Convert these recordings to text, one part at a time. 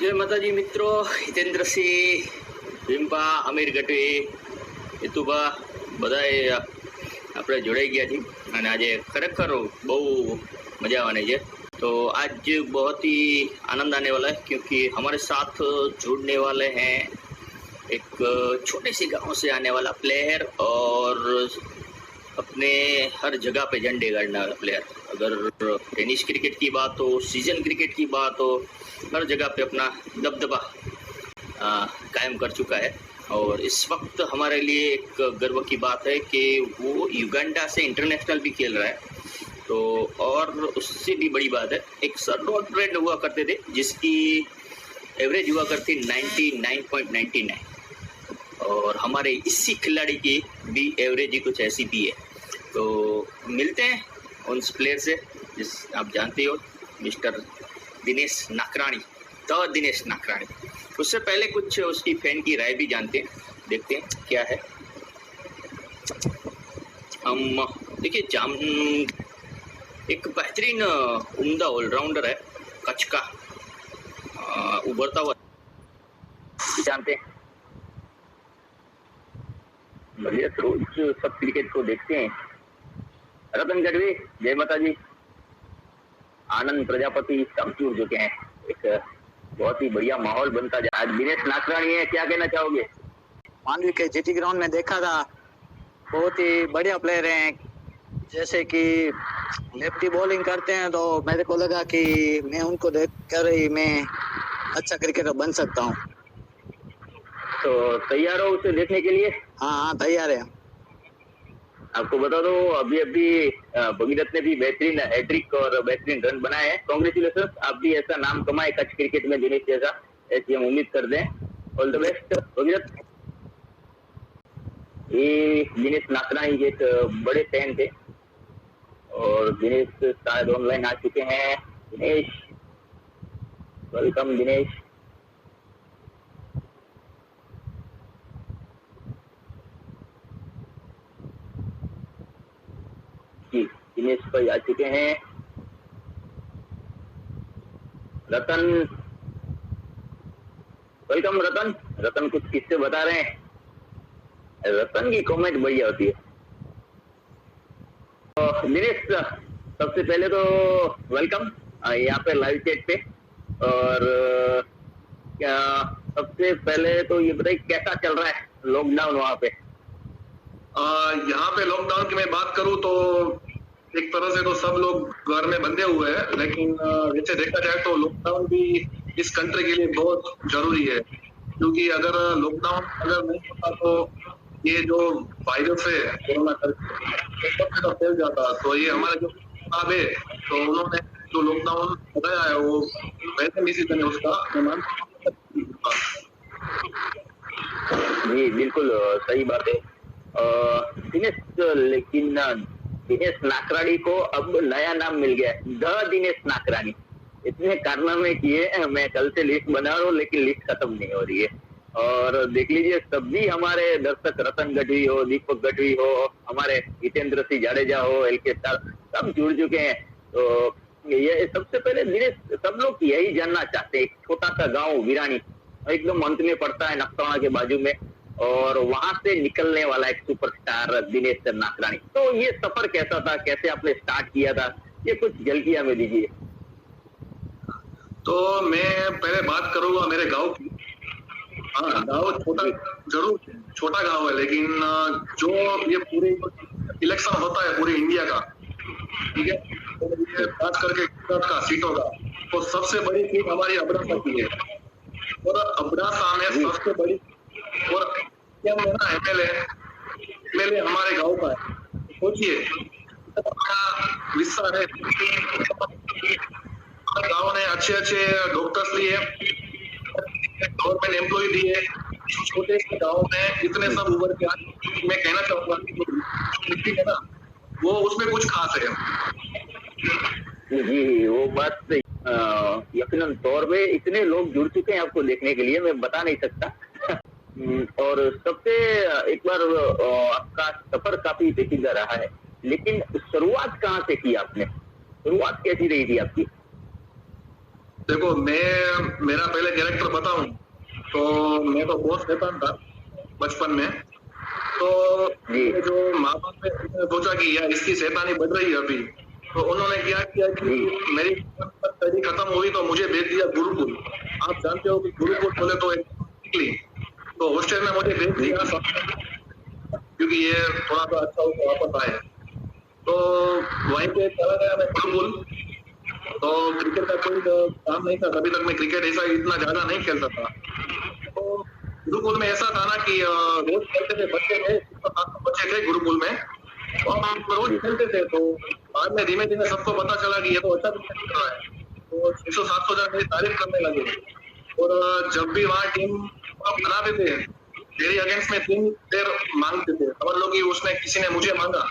જય માતાજી મિત્રો, હિતેન્દ્રસિંહ, ભીમપા, અમીર ગઢવી, હિતુભા બધાએ આપણે જોડાઈ ગયા છીએ અને આજે ખરેખર બહુ मजा आने છે। तो आज बहुत ही आनंद आने वाला है क्योंकि हमारे साथ जुड़ने वाले हैं एक छोटे से गांव से आने वाला प्लेयर और अपने हर जगह पे झंडे गाड़ने वाला प्लेयर। अगर टेनिस क्रिकेट की बात हो, सीजन क्रिकेट की बात हो, हर जगह पे अपना दबदबा कायम कर चुका है। और इस वक्त हमारे लिए एक गर्व की बात है कि वो युगांडा से इंटरनेशनल भी खेल रहा है। तो और उससे भी बड़ी बात है, एक सर्लोट ब्रेड हुआ करते थे जिसकी एवरेज हुआ करती 99.99 और हमारे इसी खिलाड़ी की भी एवरेज ही कुछ ऐसी भी है। तो मिलते हैं उन प्लेयर से जिस आप जानते हो, मिस्टर दिनेश नाकराणी, द दिनेश नाकराणी। उससे पहले कुछ उसकी फैन की राय भी जानते हैं, देखते हैं क्या है। हम देखिए एक बेहतरीन उम्दा ऑलराउंडर है, कच्छ का उभरता हुआ जानते हैं। बढ़िया, रोज सब क्रिकेट को देखते हैं। रतन गढ़वी, जय माता जी। आनंद प्रजापति सब जुड़ चुके हैं, एक बहुत ही बढ़िया माहौल बनता जाए। आज दिनेश नाकराणी है, क्या कहना चाहोगे? मांडवी के जीटी ग्राउंड में देखा था, बहुत ही बढ़िया प्लेयर हैं। जैसे कि लेफ्टी बॉलिंग करते हैं तो मेरे को लगा कि मैं उनको देख कर ही मैं अच्छा क्रिकेटर बन सकता हूँ। तो तैयार हो उसे देखने के लिए? हाँ, तैयार है। आपको बता दो, अभी भगीरथ ने भी बेहतरीन हैट्रिक और बेहतरीन रन बनाए हैं। कांग्रेचुलेशन, आप भी ऐसा नाम कमाए कच्छ क्रिकेट में दिनेश जैसा, ऐसी हम उम्मीद करते हैं। All the best Bhagirath. ये दिनेश नाकराणी के एक बड़े फैन थे और दिनेश शायद ऑनलाइन आ चुके हैं। दिनेश, वेलकम दिनेश। जी, दिनेश भाई आ चुके हैं। रतन, वेलकम रतन। रतन कुछ किस्से बता रहे हैं। रतन की कमेंट बढ़िया होती है। दिनेश, सबसे पहले तो वेलकम यहाँ पे लाइव चैट पे। और क्या सबसे पहले तो ये बताइए कैसा चल रहा है लॉकडाउन वहाँ पे? यहाँ पे लॉकडाउन की मैं बात करूँ तो एक तरह से तो सब लोग घर में बंधे हुए हैं, लेकिन वैसे देखा जाए तो लॉकडाउन भी इस कंट्री के लिए बहुत जरूरी है, क्योंकि अगर लॉकडाउन अगर नहीं होता तो ये जो वायरस है कोरोना का तो फैल जाता। तो ये हमारे जो साहब है तो उन्होंने जो लॉकडाउन बताया है वो बेहतर डिसीजन है उसका, मैं मानता हूं। जी बिल्कुल सही बात है दिनेश। लेकिन दिनेश नाकराणी को अब नया नाम मिल गया है, द दिनेश नाकराणी। इतने कारनामे किए, मैं कल से लिस्ट बना रहा हूँ लेकिन लिस्ट खत्म नहीं हो रही है। और देख लीजिए, सभी हमारे दर्शक, रतन गढ़वी हो, दीपक गढ़वी हो, हमारे हितेंद्र सिंह जाडेजा हो, एलके स्टार, सब जुड़ चुके हैं। तो ये सबसे पहले दिनेश, सब लोग यही जानना चाहते हैं, एक छोटा सा गाँव वीरानी एकदम अंत में पड़ता है नक्सवाड़ा के बाजू में, और वहां से निकलने वाला एक सुपरस्टार दिनेश नाकराणी। तो ये सफर कैसा था, कैसे आपने स्टार्ट किया था, ये कुछ झलकियां में दीजिए। तो मैं पहले बात करूंगा मेरे गांव की। हाँ, गांव छोटा, जरूर छोटा गांव है, लेकिन जो ये पूरे इलेक्शन होता है पूरे इंडिया का, ठीक है, तो ये बात करके गुजरात का सीटों का, तो सबसे बड़ी सीट हमारी अबडासा की है। और अबडासा में सबसे बड़ी और क्या मेरा एमएलए हमारे गांव का है। सोचिए विस्तार है, गांव ने अच्छे अच्छे डॉक्टर्स लिए, गवर्नमेंट एम्प्लॉय दिए, छोटे से गांव में इतने सब उभर के आए। मैं कहना चाहूंगा कि मिट्टी है ना, वो उसमें कुछ खास है। जी वो बात यकीनन तौर पे इतने लोग जुड़ चुके हैं आपको देखने के लिए, मैं बता नहीं सकता। और सबसे एक बार आपका सफर काफी पेचीदा रहा है, लेकिन शुरुआत कहाँ से की आपने? शुरुआत कैसी रही थी आपकी? देखो मैं मेरा पहले कैरेक्टर बताऊं तो मैं तो बहुत शैतान था बचपन में। तो जी। मेरे जो माँ बाप ने सोचा कि यार इसकी शैतानी बढ़ रही है अभी, तो उन्होंने क्या किया कि जी। मेरी स्टडी खत्म हुई तो मुझे भेज दिया गुरुकुल। आप जानते हो कि गुरुकुल बोले तो एक निकली, तो हॉस्टल में मुझे भेज जी। दिया क्योंकि ये थोड़ा सा अच्छा हो तो वापस आए। तो वहीं पे चला गया मैं गुरुकुल। तो क्रिकेट का कोई काम नहीं था, तभी तक मैं क्रिकेट ऐसा इतना ज्यादा नहीं खेलता था। तो गुरुकुल में ऐसा था ना कि रोज खेलते थे बच्चे थे, 700 बच्चे थे गुरुकुल में। तो हम रोज खेलते थे, तो बाद में धीमे धीमे सबको पता चला कि ये तो अच्छा क्रिकेट खेल रहा है, तो 600-700 जन मेरी तारीफ करने लगे। और जब भी वहाँ टीम बनाते थे, मेरे अगेंस्ट में 3 प्लेयर मांगते थे। समझ लो कि उसने किसी ने मुझे मांगा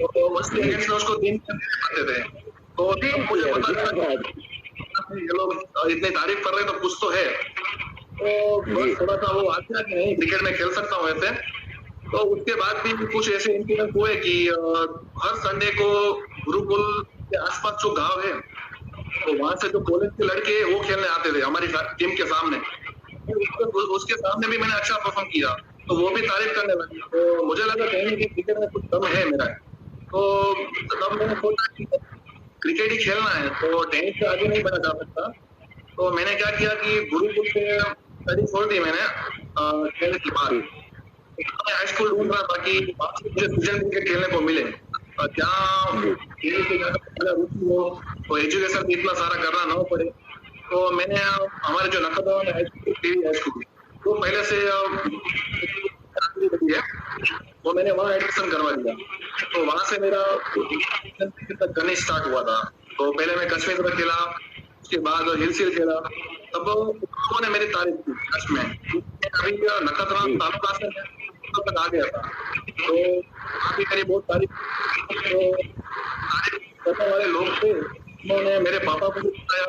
तो उसके अगेंस्ट में उसको 3 करते थे। तो तब मुझे पता चला कि ये लोग इतनी तारीफ कर रहे हैं तो कुछ तो है। तो बस थोड़ा सा वो आ गया कि नहीं क्रिकेट में खेल सकता हूँ ऐसे। तो उसके बाद भी कुछ ऐसे इंसिडेंट हुए कि हर संडे को गुरुकुल के आसपास जो गांव है, तो वहां से जो कॉलेज के लड़के हैं वो खेलने आते थे हमारी टीम के सामने। उसके सामने भी मैंने अच्छा परफॉर्म किया, तो वो भी तारीफ करने लगे। तो मुझे लगा कहीं ना कहीं क्रिकेट में कुछ दम है मेरा। तो तब मैंने सोचा कि क्रिकेट ही खेलना है, तो टेनिस से आगे नहीं बढ़ा जा सकता। तो मैंने क्या किया कि गुरुकुल से स्टडी छोड़ दी मैंने टेनिस के बाद। मैं हाई स्कूल ढूंढ रहा था कि मुझे सीजन क्रिकेट खेलने को मिले, क्या खेल से ज्यादा रुचि हो, तो एजुकेशन भी इतना सारा करना ना पड़े। तो मैंने हमारे जो नखदवा में हाई स्कूल वो पहले से है, तो मैंने वहाँ एडमिशन करवा दिया। तो वहां से मेरा जर्नी स्टार्ट हुआ था। तो पहले मैं कश्मीर में खेला, उसके बाद हिलसिल खेला। तब लोगों ने मेरी तारीफ की कश में, अभी नखत्रा तालुका से तक आ गया था। तो अभी मेरी बहुत तारीफ करने वाले लोग थे। उन्होंने मेरे पापा को भी बताया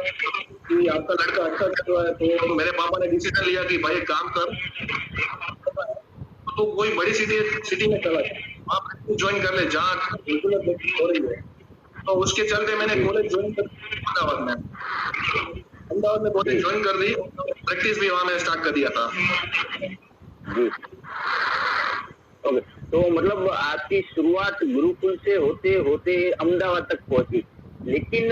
कि आपका लड़का अच्छा कर रहा है। तो मेरे पापा ने डिसीजन लिया कि भाई एक काम कर, तो कोई बड़ी सिटी में चला जाए, आप ज्वाइन कर ले जहाँ रेगुलर हो रही है। तो उसके चलते मैंने कॉलेज ज्वाइन कर अहमदाबाद में कॉलेज ज्वाइन कर दी। प्रैक्टिस भी वहाँ में स्टार्ट कर दिया था। जी। ओके, तो मतलब आपकी शुरुआत गुरुकुल से होते होते अहमदाबाद तक पहुंची। लेकिन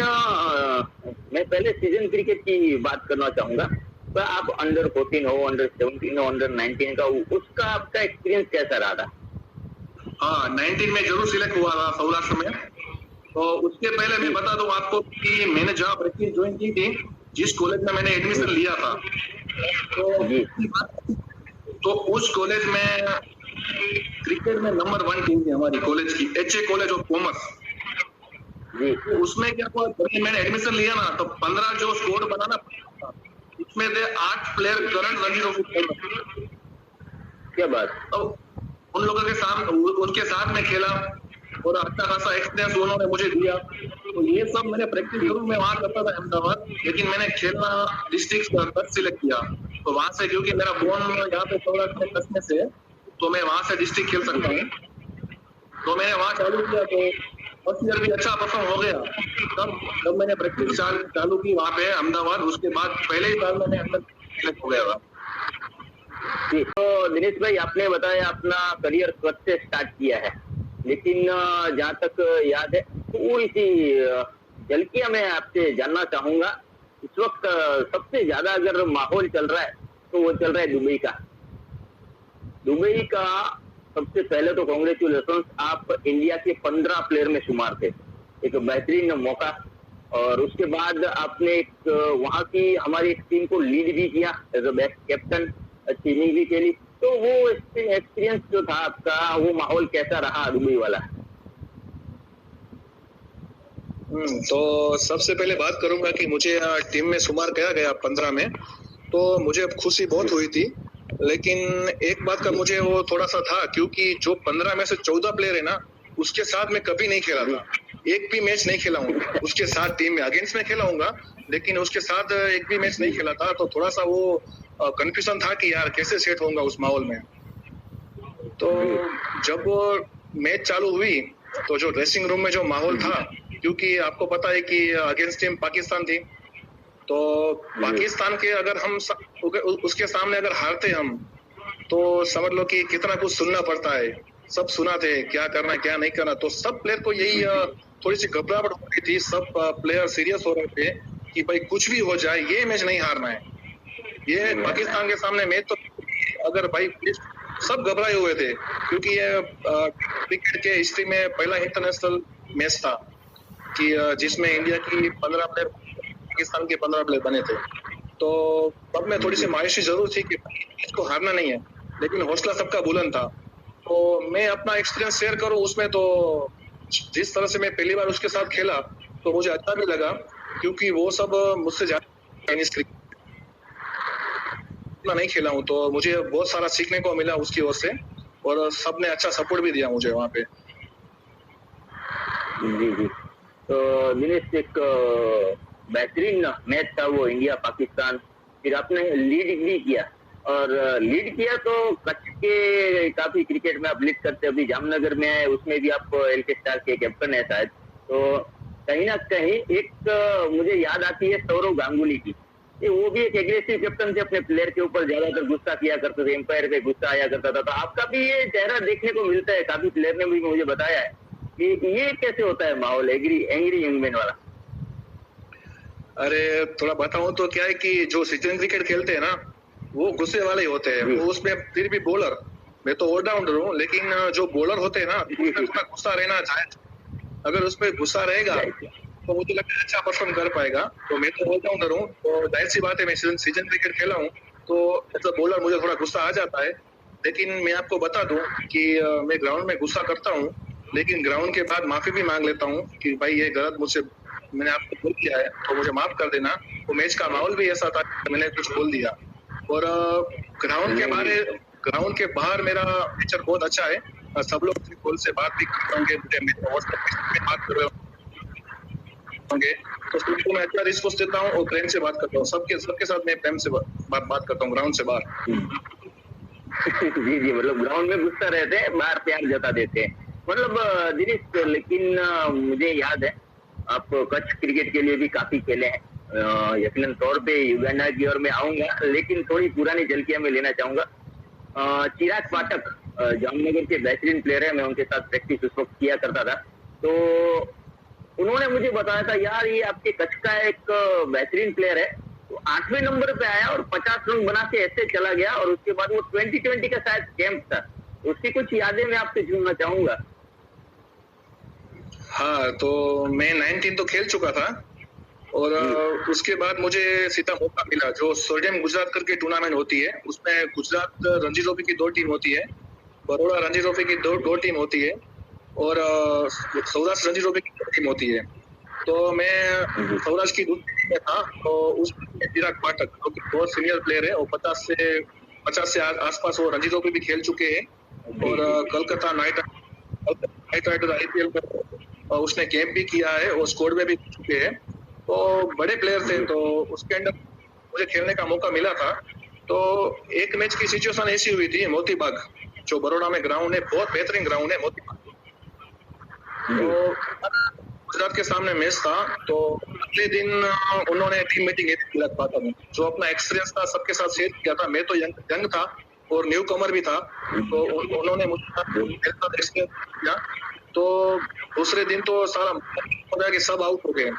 मैं पहले सीजन क्रिकेट की बात करना चाहूंगा। तो आप अंडर 14 हो, अंडर 17 हो, अंडर 19 का हो, उसका आपका एक्सपीरियंस कैसा रहा था? हाँ, 19 में जरूर सिलेक्ट हुआ था सौराष्ट्र में। तो उसके पहले मैं बता दूं आपको कि मैंने जहाँ प्रैक्टिस ज्वाइन की थी, जिस कॉलेज में मैंने एडमिशन लिया था, तो उस कॉलेज में क्रिकेट में नंबर 1 टीम थी हमारी कॉलेज की, HA कॉलेज ऑफ कॉमर्स। तो उसमें क्या हुआ, जब मैंने एडमिशन लिया ना, तो 15 जो स्क्वाड बना ना, उसमें थे 8 प्लेयर करंट रणजी ट्रॉफी। क्या बात। तो उन लोगों के साथ उनके साथ में खेला और अच्छा खासा एक्सपीरियंस उन्होंने मुझे दिया। तो ये सब मैंने प्रैक्टिस जरूर मैं वहां करता था अहमदाबाद, लेकिन मैंने खेलना डिस्ट्रिक्ट तक सिलेक्ट किया। तो वहां से क्योंकि मेरा बोन यहाँ पे सौराष्ट्र में कस्मे से, तो मैं वहां से डिस्ट्रिक्ट खेल सकता हूँ। तो मैंने वहां चालू किया, तो फर्स्ट ईयर भी अच्छा परफॉर्म हो गया। तब मैंने प्रैक्टिस चालू की वहां पे अहमदाबाद। उसके बाद पहले ही साल मैंने अंदर सिलेक्ट हो गया था। जी, तो दिनेश भाई आपने बताया अपना करियर कब से स्टार्ट किया है, लेकिन जहाँ तक याद है थोड़ी सी झलकियां मैं आपसे जानना चाहूंगा। इस वक्त सबसे ज्यादा अगर माहौल चल रहा है तो वो चल रहा है दुबई का। दुबई का सबसे पहले तो कांग्रेचुलेशन, आप इंडिया के 15 प्लेयर में शुमार थे, एक बेहतरीन मौका। और उसके बाद आपने एक वहां की हमारी टीम को लीड भी किया एज अ बेस्ट कैप्टन, अच्छी इनिंग भी खेली। तो वो एक्सपीरियंस जो था आपका, वो माहौल कैसा रहा दुबई वाला? तो सबसे पहले बात करूंगा कि मुझे टीम में शुमार किया गया 15 में, तो मुझे खुशी बहुत हुई थी। लेकिन एक बात का मुझे वो थोड़ा सा था, क्योंकि जो 15 में से 14 प्लेयर है ना, उसके साथ मैं कभी नहीं खेला था, एक भी मैच नहीं खेला हूँ उसके साथ। टीम में अगेंस्ट में खेला हूँ, लेकिन उसके साथ एक भी मैच नहीं खेला था। तो थोड़ा सा वो कंफ्यूजन था कि यार कैसे सेट होऊंगा उस माहौल में। तो जब वो मैच चालू हुई, तो जो ड्रेसिंग रूम में जो माहौल था, क्योंकि आपको पता है कि अगेंस्ट टीम पाकिस्तान थी, तो पाकिस्तान के अगर हम उसके सामने अगर हारते हम, तो समझ लो कि कितना कुछ सुनना पड़ता है। सब सुनाते हैं क्या करना क्या नहीं करना। तो सब प्लेयर को यही थोड़ी सी घबराहट हो रही थी। सब प्लेयर सीरियस हो रहे थे कि भाई कुछ भी हो जाए ये मैच नहीं हारना है। ये पाकिस्तान के सामने मैच तो अगर भाई सब घबराए हुए थे, क्योंकि ये क्रिकेट के हिस्ट्री में पहला इंटरनेशनल मैच था कि जिसमें इंडिया की 15 प्लेयर, पाकिस्तान के 15 प्लेयर बने थे। तो तब में थोड़ी सी मायूसी जरूर थी कि इसको हारना नहीं है, लेकिन हौसला सबका बुलंद था। तो मैं अपना एक्सपीरियंस शेयर करूं उसमें, तो जिस तरह से मैं पहली बार उसके साथ खेला तो मुझे अच्छा भी लगा, क्योंकि वो सब मुझसे ज्यादा टेनिस क्रिकेट नहीं खेला हूं, तो मुझे बहुत सारा सीखने को मिला उसकी ओर से, और सबने अच्छा सपोर्ट भी दिया मुझे वहाँ पे। जी जी। तो दिनेश, एक बेहतरीन मैच था वो, इंडिया पाकिस्तान। फिर आपने लीड भी किया, और लीड किया तो कच्छ के काफी क्रिकेट में आप लीड करते, अभी जामनगर में है, उसमें भी आप एलके स्टार के कैप्टन है शायद। तो कहीं ना कहीं एक मुझे याद आती है सौरव गांगुली की। वो भी एक एग्रेसिव कैप्टन थे, अपने प्लेयर के ऊपर ज्यादातर गुस्सा किया करते थे, एम्पायर पे गुस्सा आया करता था। तो आपका भी ये चेहरा देखने को मिलता है, काफी प्लेयर ने भी मुझे बताया है कि ये कैसे होता है माहौल एंग्री यंग मैन वाला। अरे थोड़ा बताऊं तो क्या है कि जो सीजन क्रिकेट खेलते हैं ना, वो गुस्से वाले ही होते हैं। वो उसमें फिर भी बॉलर, मैं तो ऑलराउंडर हूँ, लेकिन जो बॉलर होते हैं ना, उसमें थोड़ा गुस्सा रहना चाहिए। अगर उसमें गुस्सा रहेगा तो मुझे लगता है अच्छा परफॉर्म कर पाएगा। तो मैं तो ऑलराउंडर हूँ, तो जाहिर सी बात है मैं सीजन क्रिकेट खेला हूँ, तो एज अ बॉलर मुझे थोड़ा गुस्सा आ जाता है। लेकिन मैं आपको बता दूं कि मैं ग्राउंड में गुस्सा करता हूँ, लेकिन ग्राउंड के बाद माफी भी मांग लेता हूँ कि भाई ये गलत मुझसे, मैंने आपको बोल दिया है तो मुझे माफ कर देना। वो मैच का माहौल भी ऐसा था कि मैंने कुछ बोल दिया। और ग्राउंड के बाहर मेरा नेचर बहुत अच्छा है। सब लोग कॉल से बात भी करते होंगे, मुझे व्हाट्सएप में बात कर रहे होंगे, तो सबको मैं अच्छा रिस्पॉन्स देता हूँ और प्रेम से बात करता हूँ। सबके साथ मैं प्रेम से बात करता हूँ ग्राउंड से बाहर। जी जी, मतलब ग्राउंड में गुस्सा रहते हैं, बाहर प्यार जता देते हैं, मतलब दिनेश। लेकिन मुझे याद है आप कच्छ क्रिकेट के लिए भी काफी खेले हैं। यकीनन तौर पे युगांडा की ओर में आऊंगा, लेकिन थोड़ी पुरानी झलकियां में लेना चाहूंगा। चिराग पाठक जामनगर के बेहतरीन प्लेयर है, मैं उनके साथ प्रैक्टिस उस वक्त किया करता था। तो उन्होंने मुझे बताया था, यार ये आपके कच्छ का एक बेहतरीन प्लेयर है, तो 8वें नंबर पे आया और 50 रन बना के ऐसे चला गया, और उसके बाद वो 2020 का शायद कैंप था, उसकी कुछ यादें मैं आपसे सुनना चाहूंगा। हाँ, तो मैं 19 तो खेल चुका था, और उसके बाद मुझे सीधा मौका मिला जो सोडियम गुजरात करके टूर्नामेंट होती है, उसमें गुजरात रणजी ट्रॉफी की 2 टीम होती है, बड़ौदा रणजी ट्रॉफी की दो टीम होती है, और सौराष्ट्र रणजी ट्रॉफी की 2 टीम होती है। तो मैं सौराष्ट्र की दूसरी टीम में था, तो उसमें चिराग पाठक जो कि बहुत सीनियर प्लेयर है, और 50 से आसपास वो रणजी ट्रॉफी भी खेल चुके हैं, और कोलकाता नाइट राइडर IPL में उसने कैंप भी किया है और स्क्वाड में भी चुके हैं। तो बड़े प्लेयर थे, तो उसके अंदर मुझे खेलने का मौका मिला था। तो एक मैच की सिचुएशन ऐसी हुई थी, मोती बाग जो बड़ौदा में ग्राउंड है, बहुत बेहतरीन ग्राउंड है मोती बाग। तो गुजरात के सामने मैच था, तो अगले दिन उन्होंने टीम मीटिंग चिराग पाठक जो अपना एक्सपीरियंस था सबके साथ शेयर किया था। मैं तो यंग था और न्यू कमर भी था, तो उन्होंने मुझे एक्सपीरियंस किया। तो दूसरे दिन तो सारा हो गया कि सब आउट हो गए,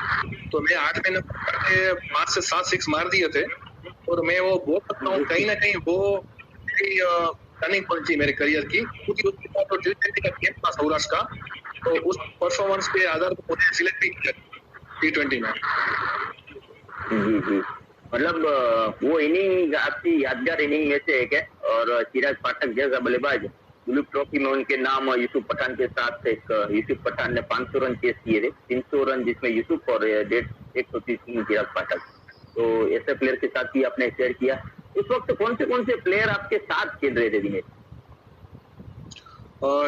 तो मैं 8वें नंबर पे 5 से 7 6 मार दिए थे, और मैं वो बोल सकता हूँ कहीं ना कहीं वो टर्निंग पॉइंट थी मेरे करियर की, क्योंकि उसके बाद तो T20 का गेम था सौराष्ट्र का, तो उस परफॉर्मेंस पे आधार पर मुझे सिलेक्ट भी किया T20 में। जी, मतलब वो इनिंग आपकी यादगार इनिंग में से एक है, और चिराग पाठक जैसा बल्लेबाज दुलीप ट्रॉफी में उनके नाम यूसुफ पठान के साथ, एक यूसुफ पठान ने 500 रन चेस किए थे, 300 रन जिसमें यूसुफ और 130 चिराग पाठक। तो ऐसे प्लेयर के साथ भी आपने शेयर किया। उस वक्त कौन से प्लेयर आपके साथ खेल रहे थे दिनेश?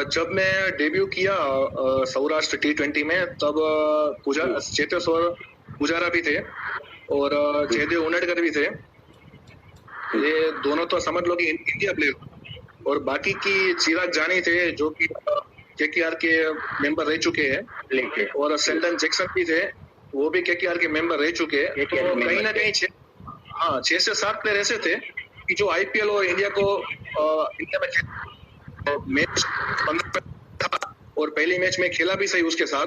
जब मैं डेब्यू किया सौराष्ट्र T20 में, तब चेतेश्वर पुजारा भी थे और जयदेव उनडकर भी थे। ये दोनों तो समझ लो कि इंडिया प्लेयर, और बाकी की चिराग जानी थे जो कि KKR के मेंबर रह चुके हैं, और सेल्डन जैक्सन भी थे वो भी केकेआर के मेंबर रह चुके हैं। तो KKR के कहीं ना member कहीं 6 से 7 प्लेयर ऐसे थे कि जो आईपीएल और इंडिया में मैच 15 था और पहली मैच में खेला भी सही उसके साथ,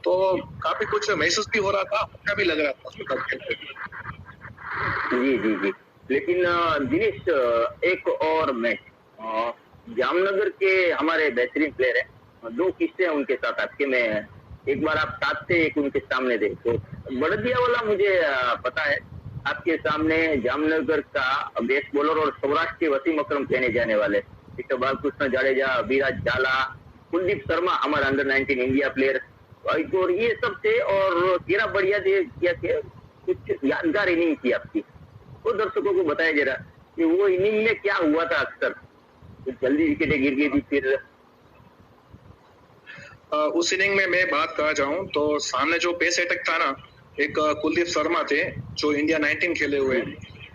तो काफी कुछ महसूस भी हो रहा था, अच्छा भी लग रहा था उसके साथ खेलते। जी जी जी। लेकिन दिनेश, एक और मैच, जामनगर के हमारे बेहतरीन प्लेयर है, 2 किस्से हैं उनके साथ आपके। मैं एक बार आप साथ थे, एक उनके सामने थे। तो बड़दिया वाला मुझे पता है आपके सामने जामनगर का बेस्ट बॉलर और सौराष्ट्र के वसीम अकरम कहने जाने वाले बालकृष्ण जाडेजा, विराज झाला, कुलदीप शर्मा हमारा अंडर 19 इंडिया प्लेयर, और ये सब थे। और कीरा बढ़िया किया कुछ यादगार इनिंग थी आपकी, वो दर्शकों को बताया जरा कि वो इनिंग में क्या हुआ था। अक्सर जल्दी विकेटें गिर गई थी, फिर उस इनिंग में मैं बात करना चाहूँ तो सामने जो पेस अटैक था ना, एक कुलदीप शर्मा थे जो इंडिया 19 खेले हुए,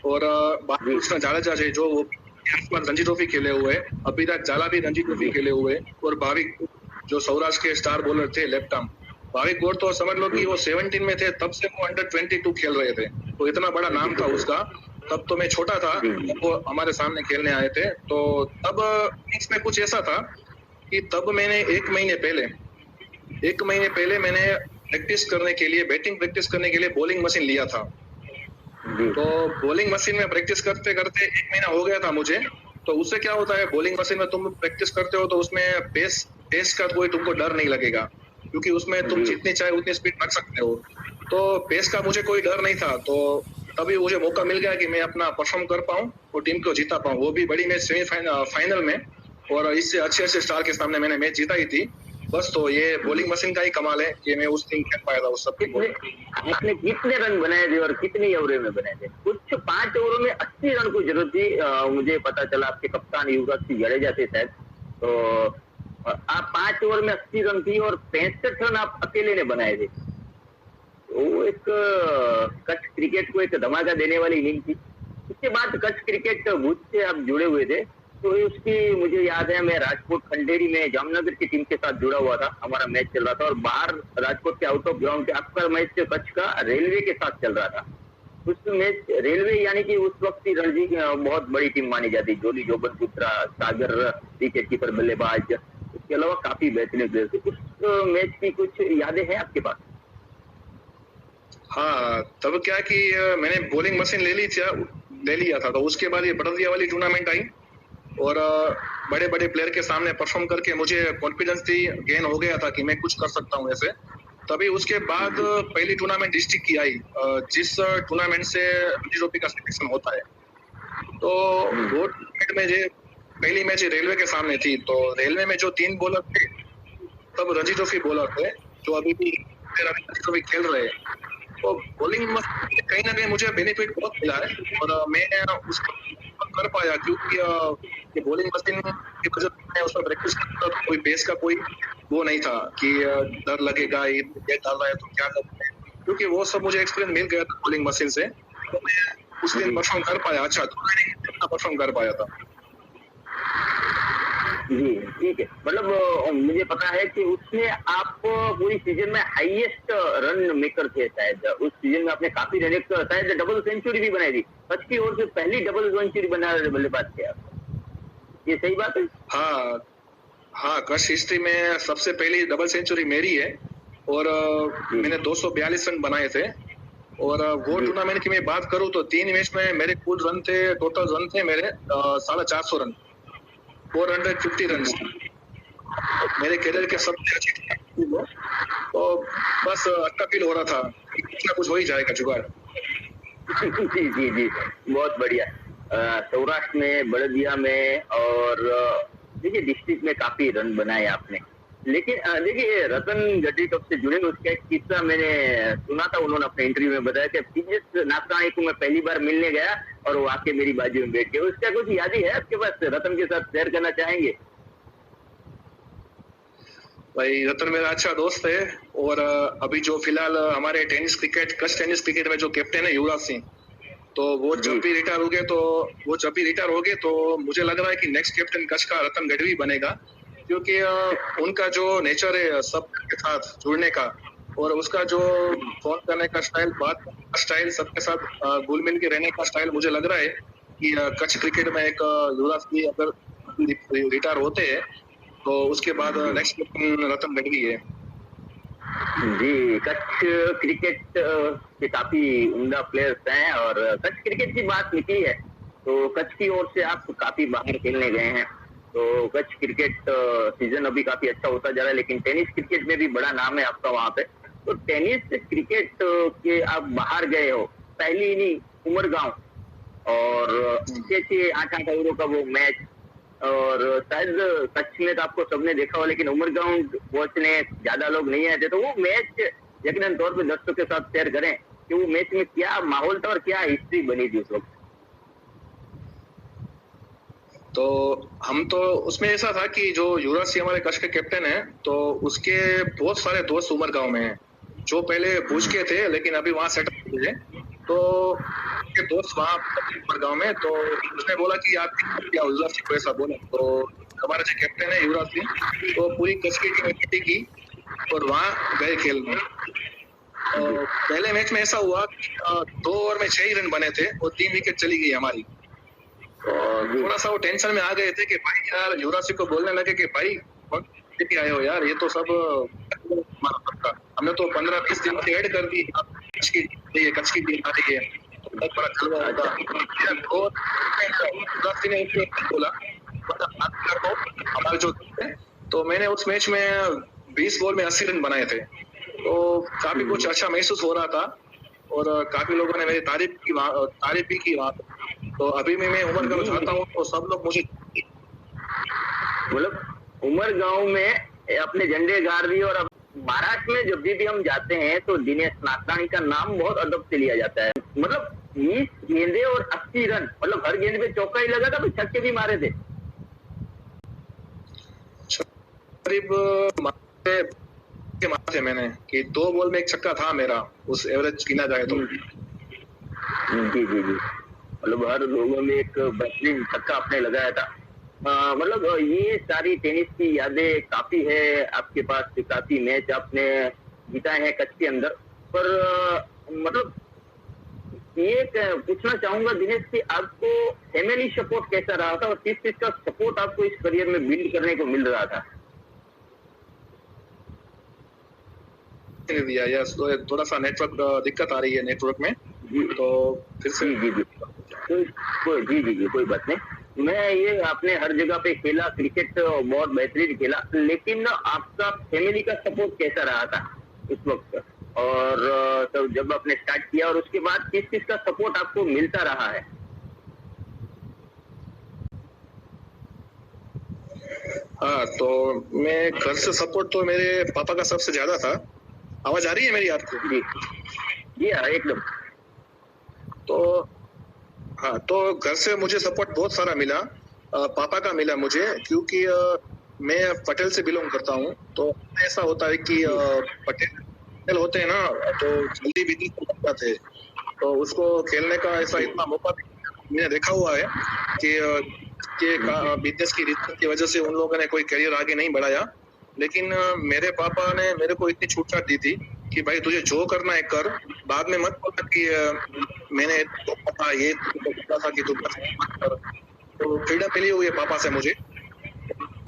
और बालकृष्ण जाडेजा थे जो रणजी ट्रॉफी खेले हुए, अभिराज झाला भी रणजी ट्रॉफी खेले हुए, और भाविक जो सौराष्ट्र के स्टार बॉलर थे लेफ्ट आर्म। भाविक गौर तो समझ लो कि वो 17 में थे, तब से वो अंडर 22 खेल रहे थे, तो इतना बड़ा नाम था उसका। तब तो मैं छोटा था, वो हमारे सामने खेलने आए थे। तो तब इसमें कुछ ऐसा था कि तब मैंने 1 महीने पहले मैंने प्रैक्टिस करने के लिए, बैटिंग प्रैक्टिस करने के लिए बॉलिंग मशीन लिया था। तो बॉलिंग मशीन में प्रैक्टिस करते करते 1 महीना हो गया था मुझे। तो उससे क्या होता है, बॉलिंग मशीन में तुम प्रैक्टिस करते हो तो उसमें पेस का कोई तुमको डर नहीं लगेगा, क्योंकि उसमें तुम जितनी चाहे उतनी स्पीड रख सकते हो। तो पेस का मुझे कोई डर नहीं था। तो तभी मुझे मौका मिल गया कि मैं अपना परफॉर्म कर पाऊं और टीम को जीता पाऊं, वो भी बड़ी मैच सेमीफाइनल में, और इससे अच्छे स्टार के सामने मैंने मैच जीता ही थी। बस, तो ये बॉलिंग मशीन का ही कमाल है कि मैं उस दिन खेल पाया था उस सब। आपने कितने रन बनाए थे और कितनी ओवरों में बनाए थे? कुछ 5 ओवरों में 80 रन की जरूरत थी। मुझे पता चला आपके कप्तान युवराज सिंह जडेजा थे शायद। तो आप 5 ओवर में 80 रन थी और 65 रन आप अकेले ने बनाए थे। वो एक कच्छ क्रिकेट को एक धमाका देने वाली इनिंग थी। उसके बाद कच्छ क्रिकेट भुज से आप जुड़े हुए थे, तो उसकी मुझे याद है, मैं राजकोट खंडेरी में जामनगर की टीम के साथ जुड़ा हुआ था, हमारा मैच चल रहा था, और बाहर राजकोट के आउट ऑफ ग्राउंड के आपका मैच कच्छ का रेलवे के साथ चल रहा था। उस मैच रेलवे यानी कि उस वक्त की रणजी बहुत बड़ी टीम मानी जाती, जोली जोबन पुत्रा, सागर विकेट कीपर बल्लेबाज, उसके अलावा काफी बेहतरीन प्लेयर थे। उस मैच की कुछ यादें हैं आपके पास? हाँ, तब क्या कि मैंने बॉलिंग मशीन ले लिया था, तो उसके बाद ये बड़दिया वाली टूर्नामेंट आई, और बड़े बड़े प्लेयर के सामने परफॉर्म करके मुझे कॉन्फिडेंस थी, गेन हो गया था कि मैं कुछ कर सकता हूँ ऐसे। तभी उसके बाद पहली टूर्नामेंट डिस्ट्रिक्ट की आई, जिस टूर्नामेंट से रणजी ट्रॉफी का सिलेक्शन होता है। तो वो टूर्नामेंट में जो पहली मैच रेलवे के सामने थी, तो रेलवे में जो 3 बॉलर थे तब रणजी ट्रॉफी बॉलर थे, जो अभी भी रणजी ट्रॉफी खेल रहे हैं। तो बॉलिंग में कहीं ना कहीं मुझे बेनिफिट बहुत मिला है, और मैं उसको कर पाया, क्योंकि बॉलिंग मशीन की वजह से मैं उसमें प्रैक्टिस करता था। कोई बेस का कोई वो नहीं था कि डर लगेगा ये डाल रहा है तो क्या करते हैं, क्योंकि वो सब मुझे एक्सपीरियंस मिल गया था बॉलिंग मशीन से। तो मैं उस दिन परफॉर्म कर पाया, अच्छा परफॉर्म कर पाया था। जी ठीक है, मतलब मुझे पता है कि उसमें आप पूरी सीजन में हाईएस्ट रन मेकर थे शायद। उस सीजन में आपने काफी रन, शायद डबल सेंचुरी भी बनाई थी, कच्छ की ओर से पहली डबल सेंचुरी बना बल्लेबाज थे आप, ये सही बात है? हाँ हाँ, कच्छ हिस्ट्री में सबसे पहली डबल सेंचुरी मेरी है, और मैंने 242 रन बनाए थे। और वो टूर्नामेंट की मैं बात करूं तो 3 मैच में मेरे कुल रन थे, टोटल रन थे मेरे 450 रन, 450 रन मेरे करियर के सबसे अच्छे। तो बस अच्छा फील हो रहा था, कुछ ना कुछ हो ही जाएगा जुगाड़। जी जी जी, बहुत बढ़िया। सौराष्ट्र में, बड़दिया में, और देखिए डिस्ट्रिक्ट में काफी रन बनाए आपने। लेकिन देखिए रतन गढ़वी कप से जुड़े उसका एक किस्सा मैंने सुना था, उन्होंने अपने इंटरव्यू में बताया कि पीएस नागसाणी को मैं पहली बार मिलने गया और वो आके मेरी बाजू में बैठ गए। उसका कुछ याद है आपके पास, रतन के साथ शेयर करना चाहेंगे? भाई रतन मेरा अच्छा दोस्त है, और अभी जो फिलहाल हमारे कच्छ टेनिस क्रिकेट में जो कैप्टन है युवराज सिंह, तो वो जब भी रिटायर हो गए तो मुझे लग रहा है कि नेक्स्ट कैप्टन कच्छ का रतन गढ़वी बनेगा, क्योंकि उनका जो नेचर है सब के साथ जुड़ने का, और उसका जो फोन करने का स्टाइल, बात करने का स्टाइल, सबके साथ घुल मिल के रहने का स्टाइल, मुझे लग रहा है कि कच्छ क्रिकेट में एक युवराज सिंह अगर रिटायर होते हैं तो उसके बाद नेक्स्ट कैप्टन रतन गढ़वी है। जी, कच्छ क्रिकेट के काफी उम्दा प्लेयर्स हैं और कच्छ क्रिकेट की बात निकली है तो कच्छ की ओर से आप काफी बाहर खेलने गए हैं तो कच्छ क्रिकेट सीजन अभी काफी अच्छा होता जा रहा है, लेकिन टेनिस क्रिकेट में भी बड़ा नाम है आपका वहाँ पे। तो टेनिस क्रिकेट के आप बाहर गए हो, पहली इनिंग उमरगांव और 6-8 ओवरों का वो मैच, और शायद कच्छ में तो आपको सबने देखा हो लेकिन उमरगांव पहुंचने ज्यादा लोग नहीं आए थे, तो वो मैच यकीनन तौर पे दर्शकों के साथ शेयर करें कि वो मैच में क्या माहौल था और क्या हिस्ट्री बनी थी उस वक्त। तो हम तो उसमें ऐसा था कि जो युवराज सिंह हमारे कच्छ के कैप्टन है तो उसके बहुत सारे दोस्त उमरगांव में हैं जो पहले भुज के थे लेकिन अभी वहाँ सेटल हुए हैं। तो उसके दोस्त वहाँ उमरगांव में, तो उसने बोला कि आप क्या युवराज सिंह को ऐसा बोले, तो हमारा जो कैप्टन है युवराज सिंह तो पूरी कच्छ की टीम इकट्ठी की और वहाँ गए खेलने। तो पहले मैच में ऐसा हुआ 2 ओवर में 6 ही रन बने थे और 3 विकेट चली गई हमारी। थोड़ा सा वो टेंशन में आ गए थे कि भाई यार युवराज सिंह को बोलने लगे कि भाई लेके आए हो यार, ये तो सब हमने तो 15-20 दिन से ऐड कर दी, कच्छ की टीम आ रही है तो बहुत बड़ा खलवा होगा। और युवराज सिंह ने बोला हमारे जो, तो मैंने उस मैच में 20 बॉल में 80 रन बनाए थे, तो काफी कुछ अच्छा महसूस हो रहा था और काफी लोगों ने मेरी तारीफ भी की वहाँ पे। तो अभी मैं उमरगांव जाता हूँ तो सब लोग मुझे मतलब उमरगांव में अपने झंडे गाड़ दिए। और अब महाराष्ट्र में जब भी हम जाते हैं तो दिनेश नागदानी का नाम बहुत अदब से लिया जाता है। मतलब 20 गेंदे और 80 रन, मतलब हर गेंद पे चौका ही लगा था, तो छक्के भी मारे थे। करीब मारे मैंने कि 2 बॉल में 1 छक्का था मेरा, उस एवरेज गिना जाए तो। जी जी जी, मतलब हर लोगों में एक बेहतरीन छक्का आपने लगाया था। मतलब ये सारी टेनिस की यादें काफी है आपके पास, काफी मैच आपने जिताए हैं कच्छ के अंदर। पर मतलब ये पूछना चाहूंगा दिनेश कि आपको फैमिली सपोर्ट कैसा रहा था और किस चीज का सपोर्ट आपको इस करियर में बिल्ड करने को मिल रहा था? दिया या थोड़ा सा नेटवर्क दिक्कत आ रही है नेटवर्क में, तो फिर से जी जी जी कोई बात नहीं। मैं ये आपने हर जगह पे खेला क्रिकेट, बहुत बेहतरीन खेला, लेकिन आपका फैमिली का सपोर्ट कैसा रहा था उस वक्त, और तो जब आपने स्टार्ट किया और उसके बाद किस चीज का सपोर्ट आपको मिलता रहा है? हाँ, तो मैं घर से सपोर्ट तो मेरे पापा का सबसे ज्यादा था। आवाज आ रही है मेरी आपको? जी जी हाँ एकदम। तो हाँ, तो घर से मुझे सपोर्ट बहुत सारा मिला, पापा का मिला मुझे, क्योंकि मैं पटेल से बिलोंग करता हूँ। तो ऐसा होता है कि पटेल होते हैं ना तो जल्दी भी जाते हैं, तो उसको खेलने का ऐसा इतना मौका मैंने देखा हुआ है कि बिजनेस की रीत की वजह से उन लोगों ने कोई करियर आगे नहीं बढ़ाया। लेकिन मेरे पापा ने मेरे को इतनी छूट दी थी कि भाई तुझे जो करना है कर, बाद में मत बोलना कि मैंने तो पता ये तो था कि तू मत कर। तो फ्रीडम मिली हुई है पापा से मुझे।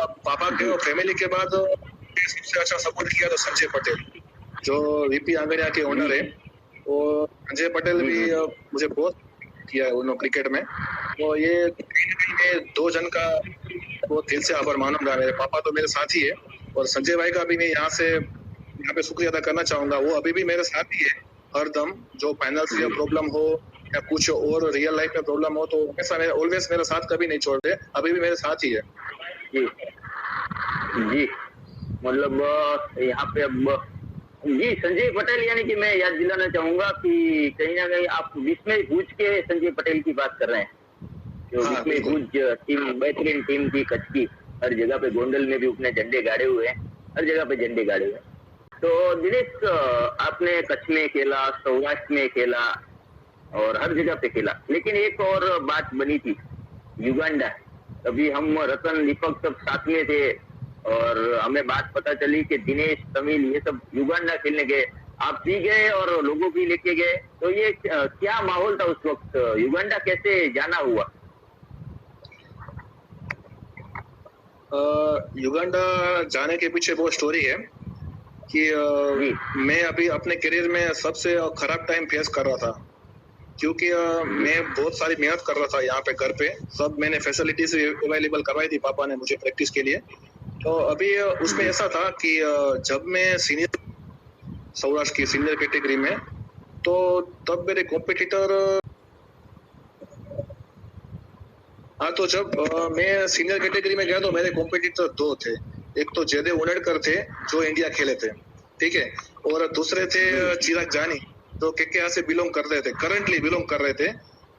पापा के फैमिली के बाद सबसे अच्छा सपोर्ट किया तो संजय पटेल, जो वीपी आंगनिया के ओनर है। और संजय पटेल भी मुझे बहुत किया है उन्होंने क्रिकेट में। तो ये 2 जन का बहुत दिल से आभार मानूंगा। मेरे पापा तो मेरे साथ ही है और संजय भाई का भी मैं यहाँ पे शुक्रिया अदा करना चाहूंगा। वो अभी भी मेरे साथ ही है हरदम, जो फाइनेंशियल प्रॉब्लम हो या कुछ और रियल लाइफ में प्रॉब्लम हो तो हमेशा मेरे ऑलवेज मेरे साथ कभी नहीं छोड़ते, अभी भी मेरे साथ ही है। जी जी, मतलब यहाँ पे अब जी संजय पटेल, यानी कि मैं याद दिलाना चाहूंगा कि कहीं ना कहीं आप विस्मय भुज के संजय पटेल की बात कर रहे हैं, जो विस्मय भुज टीम बेहतरीन टीम थी कच्छ की, हर जगह पे गोंडल में भी अपने झंडे गाड़े हुए हैं, हर जगह पे झंडे गाड़े हुए। तो दिनेश, आपने कच्छ में खेला, सौराष्ट्र में खेला और हर जगह पे खेला, लेकिन एक और बात बनी थी युगांडा। अभी हम रतन दीपक सब साथ में थे और हमें बात पता चली कि दिनेश, तमिल ये सब युगांडा खेलने गए, आप भी गए और लोगों भी लेके गए, तो ये क्या माहौल था उस वक्त, युगांडा कैसे जाना हुआ? युगांडा जाने के पीछे वो स्टोरी है कि जी। मैं अभी अपने करियर में सबसे खराब टाइम फेस कर रहा था, क्योंकि मैं बहुत सारी मेहनत कर रहा था यहाँ पे घर पे, सब मैंने फैसिलिटीज अवेलेबल करवाई थी पापा ने मुझे प्रैक्टिस के लिए। तो अभी उसमें ऐसा था कि जब मैं सीनियर सौराष्ट्र की सीनियर कैटेगरी में, तो तब मेरे कॉम्पिटिटर, हाँ, तो जब मैं सीनियर कैटेगरी में गया तो मेरे कॉम्पिटिटर दो थे। एक तो जयदेव उनड़कर थे जो इंडिया खेले थे, ठीक है, और दूसरे थे चिराग जानी जो केकेआर से बिलोंग कर रहे थे, करंटली बिलोंग कर रहे थे।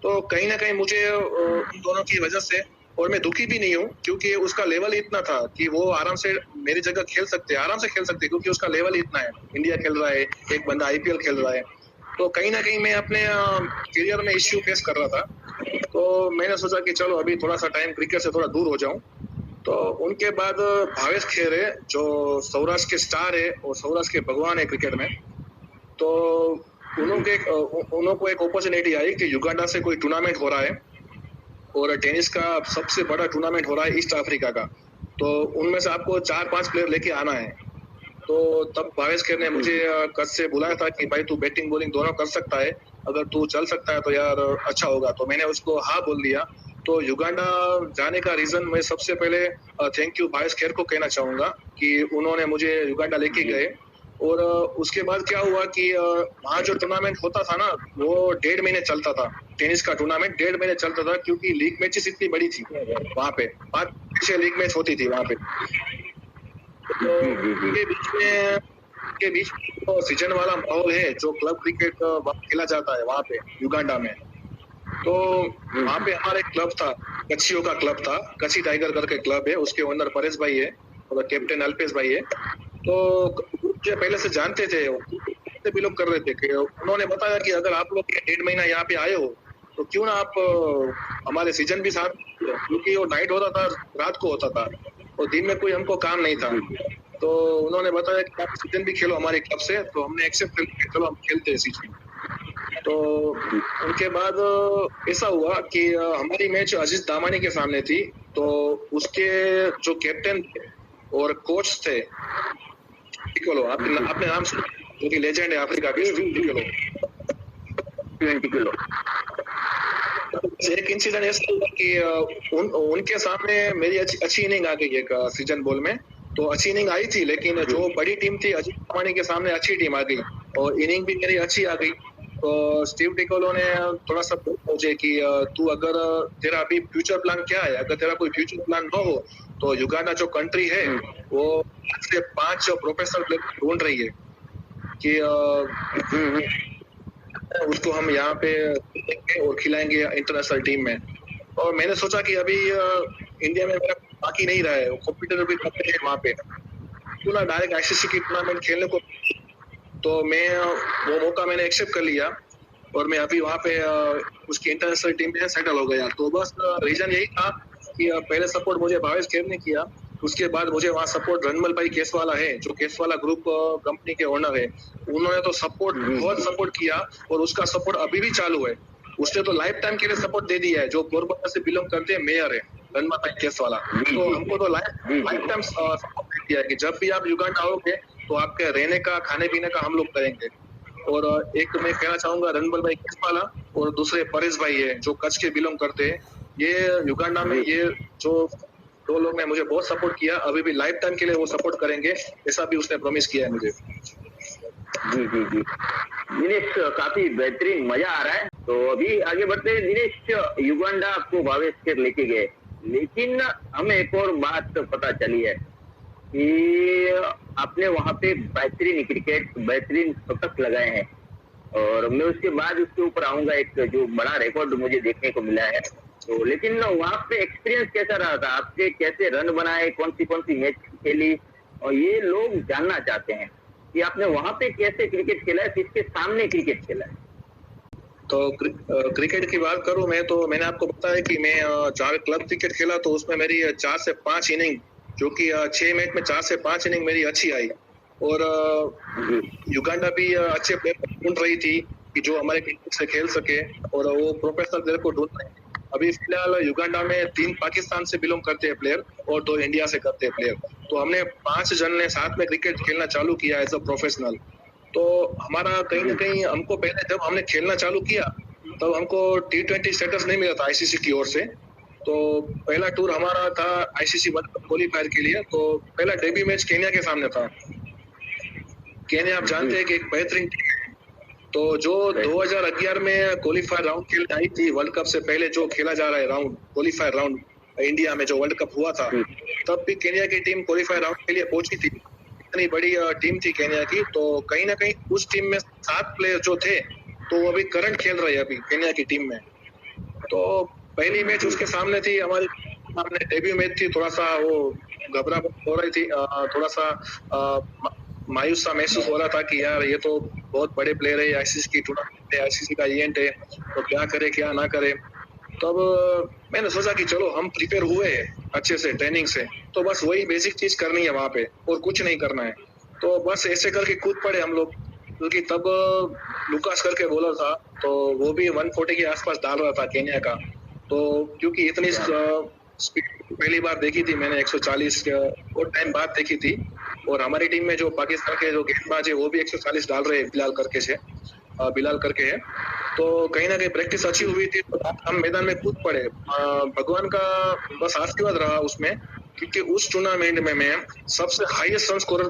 तो कहीं ना कहीं मुझे उन दोनों की वजह से, और मैं दुखी भी नहीं हूँ क्योंकि उसका लेवल ही इतना था कि वो आराम से मेरी जगह खेल सकते, आराम से खेल सकते, क्योंकि उसका लेवल ही इतना है, इंडिया खेल रहा है, एक बंदा आईपीएल खेल रहा है। तो कहीं ना कहीं मैं अपने करियर में इश्यू फेस कर रहा था। तो मैंने सोचा कि चलो अभी थोड़ा सा टाइम क्रिकेट से थोड़ा दूर हो जाऊं। तो उनके बाद भावेश खेरे जो सौराष्ट्र के स्टार है और सौराष्ट्र के भगवान है क्रिकेट में, तो उन्हों को एक अपॉर्चुनिटी आई कि युगांडा से कोई टूर्नामेंट हो रहा है और टेनिस का सबसे बड़ा टूर्नामेंट हो रहा है ईस्ट अफ्रीका का, तो उनमें से आपको 4-5 प्लेयर लेके आना है। तो तब भावेश खेर ने मुझे कच से बुलाया था कि भाई तू बैटिंग बॉलिंग दोनों कर सकता है, अगर तू चल सकता है तो यार अच्छा होगा। तो मैंने उसको हाँ बोल दिया। तो युगांडा जाने का रीजन मैं सबसे पहले थैंक यू भावेश खेर को कहना चाहूंगा कि उन्होंने मुझे युगांडा लेके गए। और उसके बाद क्या हुआ कि वहाँ जो टूर्नामेंट होता था ना, वो 1.5 महीने चलता था। टेनिस का टूर्नामेंट 1.5 महीने चलता था, क्योंकि लीग मैचेस इतनी बड़ी थी वहाँ पे, 5-6 लीग मैच होती थी वहाँ पे। तो के बीच तो सीजन वाला माहौल है, जो क्लब क्रिकेट खेला जाता है वहाँ पे युगांडा में। तो वहाँ पे हमारा एक क्लब था, कच्छियों का क्लब था, कच्छी टाइगर करके क्लब है, उसके ओनर परेश भाई है और कैप्टन अल्पेश भाई है। तो मुझे पहले से जानते थे, बिलोंग कर रहे थे कि उन्होंने बताया कि अगर आप लोग 1.5 महीना यहाँ पे आए हो तो क्यों ना आप हमारे सीजन भी साथ, क्योंकि वो नाइट होता था, रात को होता था और दिन में कोई हमको काम नहीं था। तो उन्होंने बताया कि आप सीजन भी खेलो हमारे क्लब से, तो हमने एक्सेप्ट कर लिया, चलो हम खेलते हैं सीजन। तो उनके बाद ऐसा हुआ कि हमारी मैच अजीज दामानी के सामने थी। तो उसके जो कैप्टन और कोच थे, आपने नाम सुना, जो कि लेजेंड है अफ्रीका के, 20 किलो। एक इंसिडेंट ऐसा हुआ कि उनके सामने मेरी अच्छी इनिंग आ गई एक सीजन बॉल में। तो अच्छी इनिंग आई थी, लेकिन जो बड़ी टीम थी अजीत दामानी के सामने अच्छी टीम आ गई और इनिंग भी मेरी अच्छी आ गई। तो स्टीव डिकोलो ने थोड़ा सा पूछे कि तू अगर तेरा अभी फ्यूचर प्लान क्या है, अगर तेरा कोई फ्यूचर प्लान न हो तो युगांडा जो कंट्री है वो 5 प्रोफेशनल प्लेयर ढूंढ रही है कि उसको हम यहाँ पे और खिलाएंगे इंटरनेशनल टीम में। और मैंने सोचा कि अभी इंडिया में मेरा बाकी नहीं रहा है, कॉम्पिटिटर भी करते हैं वहाँ पे, क्यों ना डायरेक्ट आईसीसी की टूर्नामेंट खेलने को। तो मैं वो मौका मैंने एक्सेप्ट कर लिया और मैं अभी वहाँ पे उसकी इंटरनेशनल टीम में सेटल हो गया। तो बस रीजन यही था कि पहले सपोर्ट मुझे भावेश खेर ने किया, उसके बाद मुझे वहाँ सपोर्ट रणमल भाई केसवाला है जो केसवाला ग्रुप कंपनी के ओनर है, उन्होंने तो सपोर्ट बहुत सपोर्ट किया और उसका सपोर्ट अभी भी चालू है। उसने तो लाइफ टाइम के लिए सपोर्ट दे दिया है, जो पोरबंदर से बिलोंग करते हैं, मेयर है रणमल भाई केसवाला। तो हमको तो लाइफ टाइम सपोर्ट दे दिया है कि जब भी आप युगांडा आओगे तो आपके रहने का खाने पीने का हम लोग करेंगे। और एक मैं कहना चाहूंगा रणबल भाई केसवाला और दूसरे परेश भाई है जो कच्छ के बिलोंग करते हैं, ये युगांडा में ये जो 2 लोग ने मुझे बहुत सपोर्ट किया, अभी भी लाइफ टाइम के लिए वो सपोर्ट करेंगे, ऐसा भी उसने प्रॉमिस किया है मुझे। जी जी जी दिनेश, काफी बेहतरीन, मजा आ रहा है। तो अभी आगे बढ़ते हैं। दिनेश, युगांडा आपको भावेश खेर लेके गए, लेकिन हमें एक और बात पता चली है कि आपने वहां पे बेहतरीन क्रिकेट, बेहतरीन शतक लगाए हैं, और मैं उसके बाद उसके ऊपर आऊंगा, एक जो बड़ा रिकॉर्ड मुझे देखने को मिला है। तो लेकिन वहां पे एक्सपीरियंस कैसा रहा था आपके, कैसे रन बनाए, कौन सी मैच खेली, और ये लोग जानना चाहते हैं कि आपने वहां पे कैसे क्रिकेट खेला है, किसके सामने क्रिकेट खेला है। तो क्रिकेट की बात करूं मैं, तो मैंने आपको बताया कि मैं जहाँ क्लब क्रिकेट खेला तो उसमें मेरी 4 से 5 इनिंग जो कि 6 मैच में 4 से 5 इनिंग मेरी अच्छी आई। और युगांडा भी अच्छे प्लेयर ढूंढ रही थी कि जो हमारे टीम से खेल सके, और वो प्रोफेशनल प्लेयर को ढूंढ रहे हैं। अभी फिलहाल युगांडा में 3 पाकिस्तान से बिलोंग करते हैं प्लेयर और 2 इंडिया से करते हैं प्लेयर। तो हमने 5 जन ने साथ में क्रिकेट खेलना चालू किया एज अ प्रोफेशनल। तो हमारा कहीं ना कहीं हमको पहले जब हमने खेलना चालू किया तब हमको T20 स्टेटस नहीं मिला था आईसीसी की ओर से। तो पहला टूर हमारा था आईसीसी वर्ल्ड कप क्वालिफायर के लिए। तो पहला डेब्यू मैच केन्या के सामने था। केन्या आप जानते हैं कि एक बेहतरीन टीम है। तो जो 2011 में क्वालिफायर राउंड खेलने आई थी, वर्ल्ड कप से पहले जो खेला जा रहा है राउंड, क्वालिफायर राउंड इंडिया में जो वर्ल्ड कप हुआ था, तब भी केन्या की टीम क्वालिफायर राउंड के लिए पहुंची थी। इतनी बड़ी टीम थी केन्या की। तो कहीं ना कहीं उस टीम में 7 प्लेयर जो थे तो वो अभी करंट खेल रहे हैं अभी केन्या की टीम में। तो पहली मैच उसके सामने थी, हमारी सामने डेब्यू मैच थी। थोड़ा सा वो घबराहट हो रही थी, थोड़ा सा मायूस सा महसूस हो रहा था कि यार ये तो बहुत बड़े प्लेयर है, आईसीसी की टूर्नामेंट है, आईसीसी का इवेंट है, तो क्या करे क्या ना करे। तब मैंने सोचा कि चलो हम प्रिपेयर हुए अच्छे से ट्रेनिंग से, तो बस वही बेसिक चीज करनी है वहां पे और कुछ नहीं करना है। तो बस ऐसे करके कूद पड़े हम लोग। क्योंकि तब लुकास करके बॉलर था, तो वो भी 140 के आसपास डाल रहा था केन्या का। तो क्योंकि इतनी स्पीड पहली बार देखी थी मैंने, 140 बहुत टाइम बाद देखी थी। और हमारी टीम में जो पाकिस्तान के जो गेंदबाज है वो भी 140 डाल रहे हैं, बिलाल करके है। तो कहीं ना कहीं प्रैक्टिस अच्छी हुई थी, तो हम मैदान में कूद पड़े। भगवान का बस आशीर्वाद रहा उसमें, क्योंकि उस टूर्नामेंट में मैं सबसे हाईएस्ट रन स्कोरर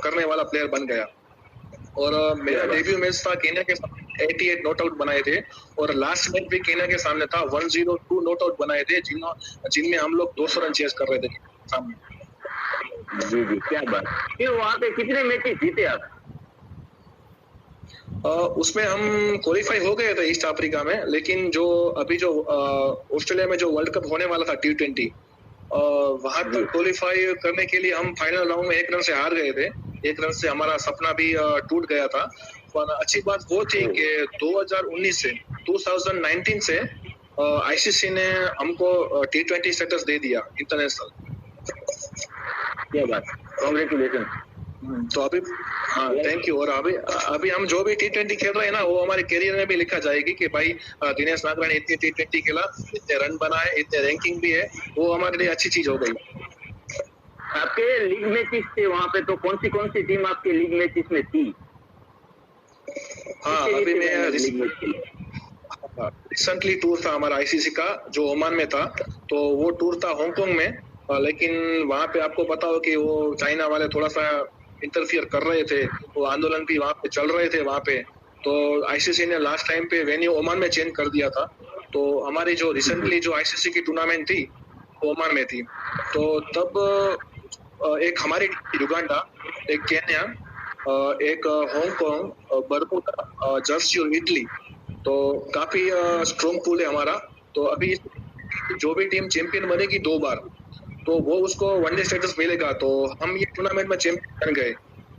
करने वाला प्लेयर बन गया। और मेरा डेब्यू मैच था केन्या के सामने, 88 नॉट आउट बनाए थे। और लास्ट मैच भी केन्या के सामने था, 102 नॉट आउट बनाए थे, जिनमें हम लोग 200 रन चेस कर रहे थे सामने। जी जी, क्या बात। फिर वहाँ पे कितने मैचेस जीते आप? उसमें हम क्वालिफाई हो गए थे ईस्ट अफ्रीका में, लेकिन जो अभी जो ऑस्ट्रेलिया में जो वर्ल्ड कप होने वाला था T20, वहां तक क्वालिफाई करने के लिए हम फाइनल राउंड में 1 रन से हार गए थे। 1 रन से हमारा सपना भी टूट गया था। पर अच्छी बात वो थी कि 2019 से आईसीसी ने हमको T20 स्टेटस दे दिया, इंटरनेशनल। क्या बात, कांग्रेचुलेशन। तो अभी हाँ थैंक यू। और अभी हम जो भी T20 खेल रहे हैं ना, वो हमारे करियर में भी लिखा जाएगी कि भाई दिनेश नागराणी इतनी T20 खेला, इतने रन बनाए, इतने रैंकिंग भी है, वो हमारे लिए अच्छी चीज हो गई। आपके लीग मैचेस थे वहाँ पे, तो कौन सी टीम आपके लीग मैचेस में थी? हाँ अभी मैं रिसेंटली टूर था हमारा आईसीसी का, जो ओमान में था। तो वो टूर था हांगकांग में, लेकिन वहाँ पे आपको पता हो कि वो चाइना वाले थोड़ा सा इंटरफियर कर रहे थे, वो आंदोलन भी वहाँ पे चल रहे थे वहाँ पे। तो आईसीसी ने लास्ट टाइम पे वेन्यू ओमान में चेंज कर दिया था। तो हमारी जो रिसेंटली जो आईसीसी की टूर्नामेंट थी ओमान में थी। तो तब एक हमारी युगांडा, एक केन्या, एक हांगकांग, बरमूडा, जर्सी और इटली, तो काफी स्ट्रॉन्ग पूल है हमारा। तो अभी जो भी टीम चैंपियन बनेगी 2 बार, तो वो उसको वनडे स्टेटस मिलेगा। तो हम ये टूर्नामेंट में चैंपियन बन गए।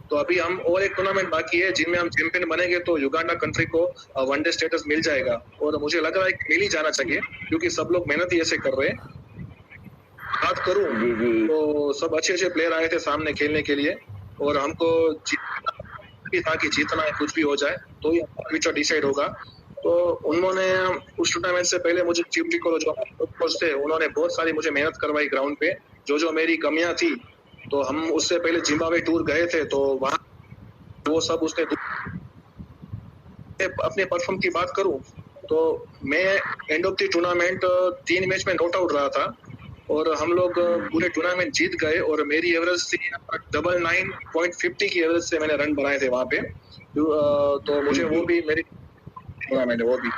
तो अभी हम और एक टूर्नामेंट बाकी है जिनमें हम चैंपियन बनेंगे, तो युगांडा कंट्री को वनडे स्टेटस मिल जाएगा। और मुझे लग रहा है कि मिल ही जाना चाहिए, क्योंकि सब लोग मेहनत ही ऐसे कर रहे हैं। बात करूं तो सब अच्छे प्लेयर आए थे सामने खेलने के लिए, और हमको भी था कि जीतना है, कुछ भी हो जाए तो ही फ्यूचर डिसाइड होगा। तो उन्होंने उस टूर्नामेंट से पहले मुझे चीफ टिको जो कोच थे, उन्होंने बहुत सारी मुझे मेहनत करवाई ग्राउंड पे, जो मेरी कमियां थी। तो हम उससे पहले जिम्बाब्वे टूर गए थे, तो वहाँ वो सब उसने अपने परफॉर्म की बात करूं तो मैं end of the tournament 3 match में नॉट आउट रहा था, और हम लोग पूरे टूर्नामेंट जीत गए। और मेरी एवरेज थी 99.50 की एवरेज से मैंने रन बनाए थे वहाँ पे। तो मुझे वो भी मेरी टूर्नामेंट है वो भी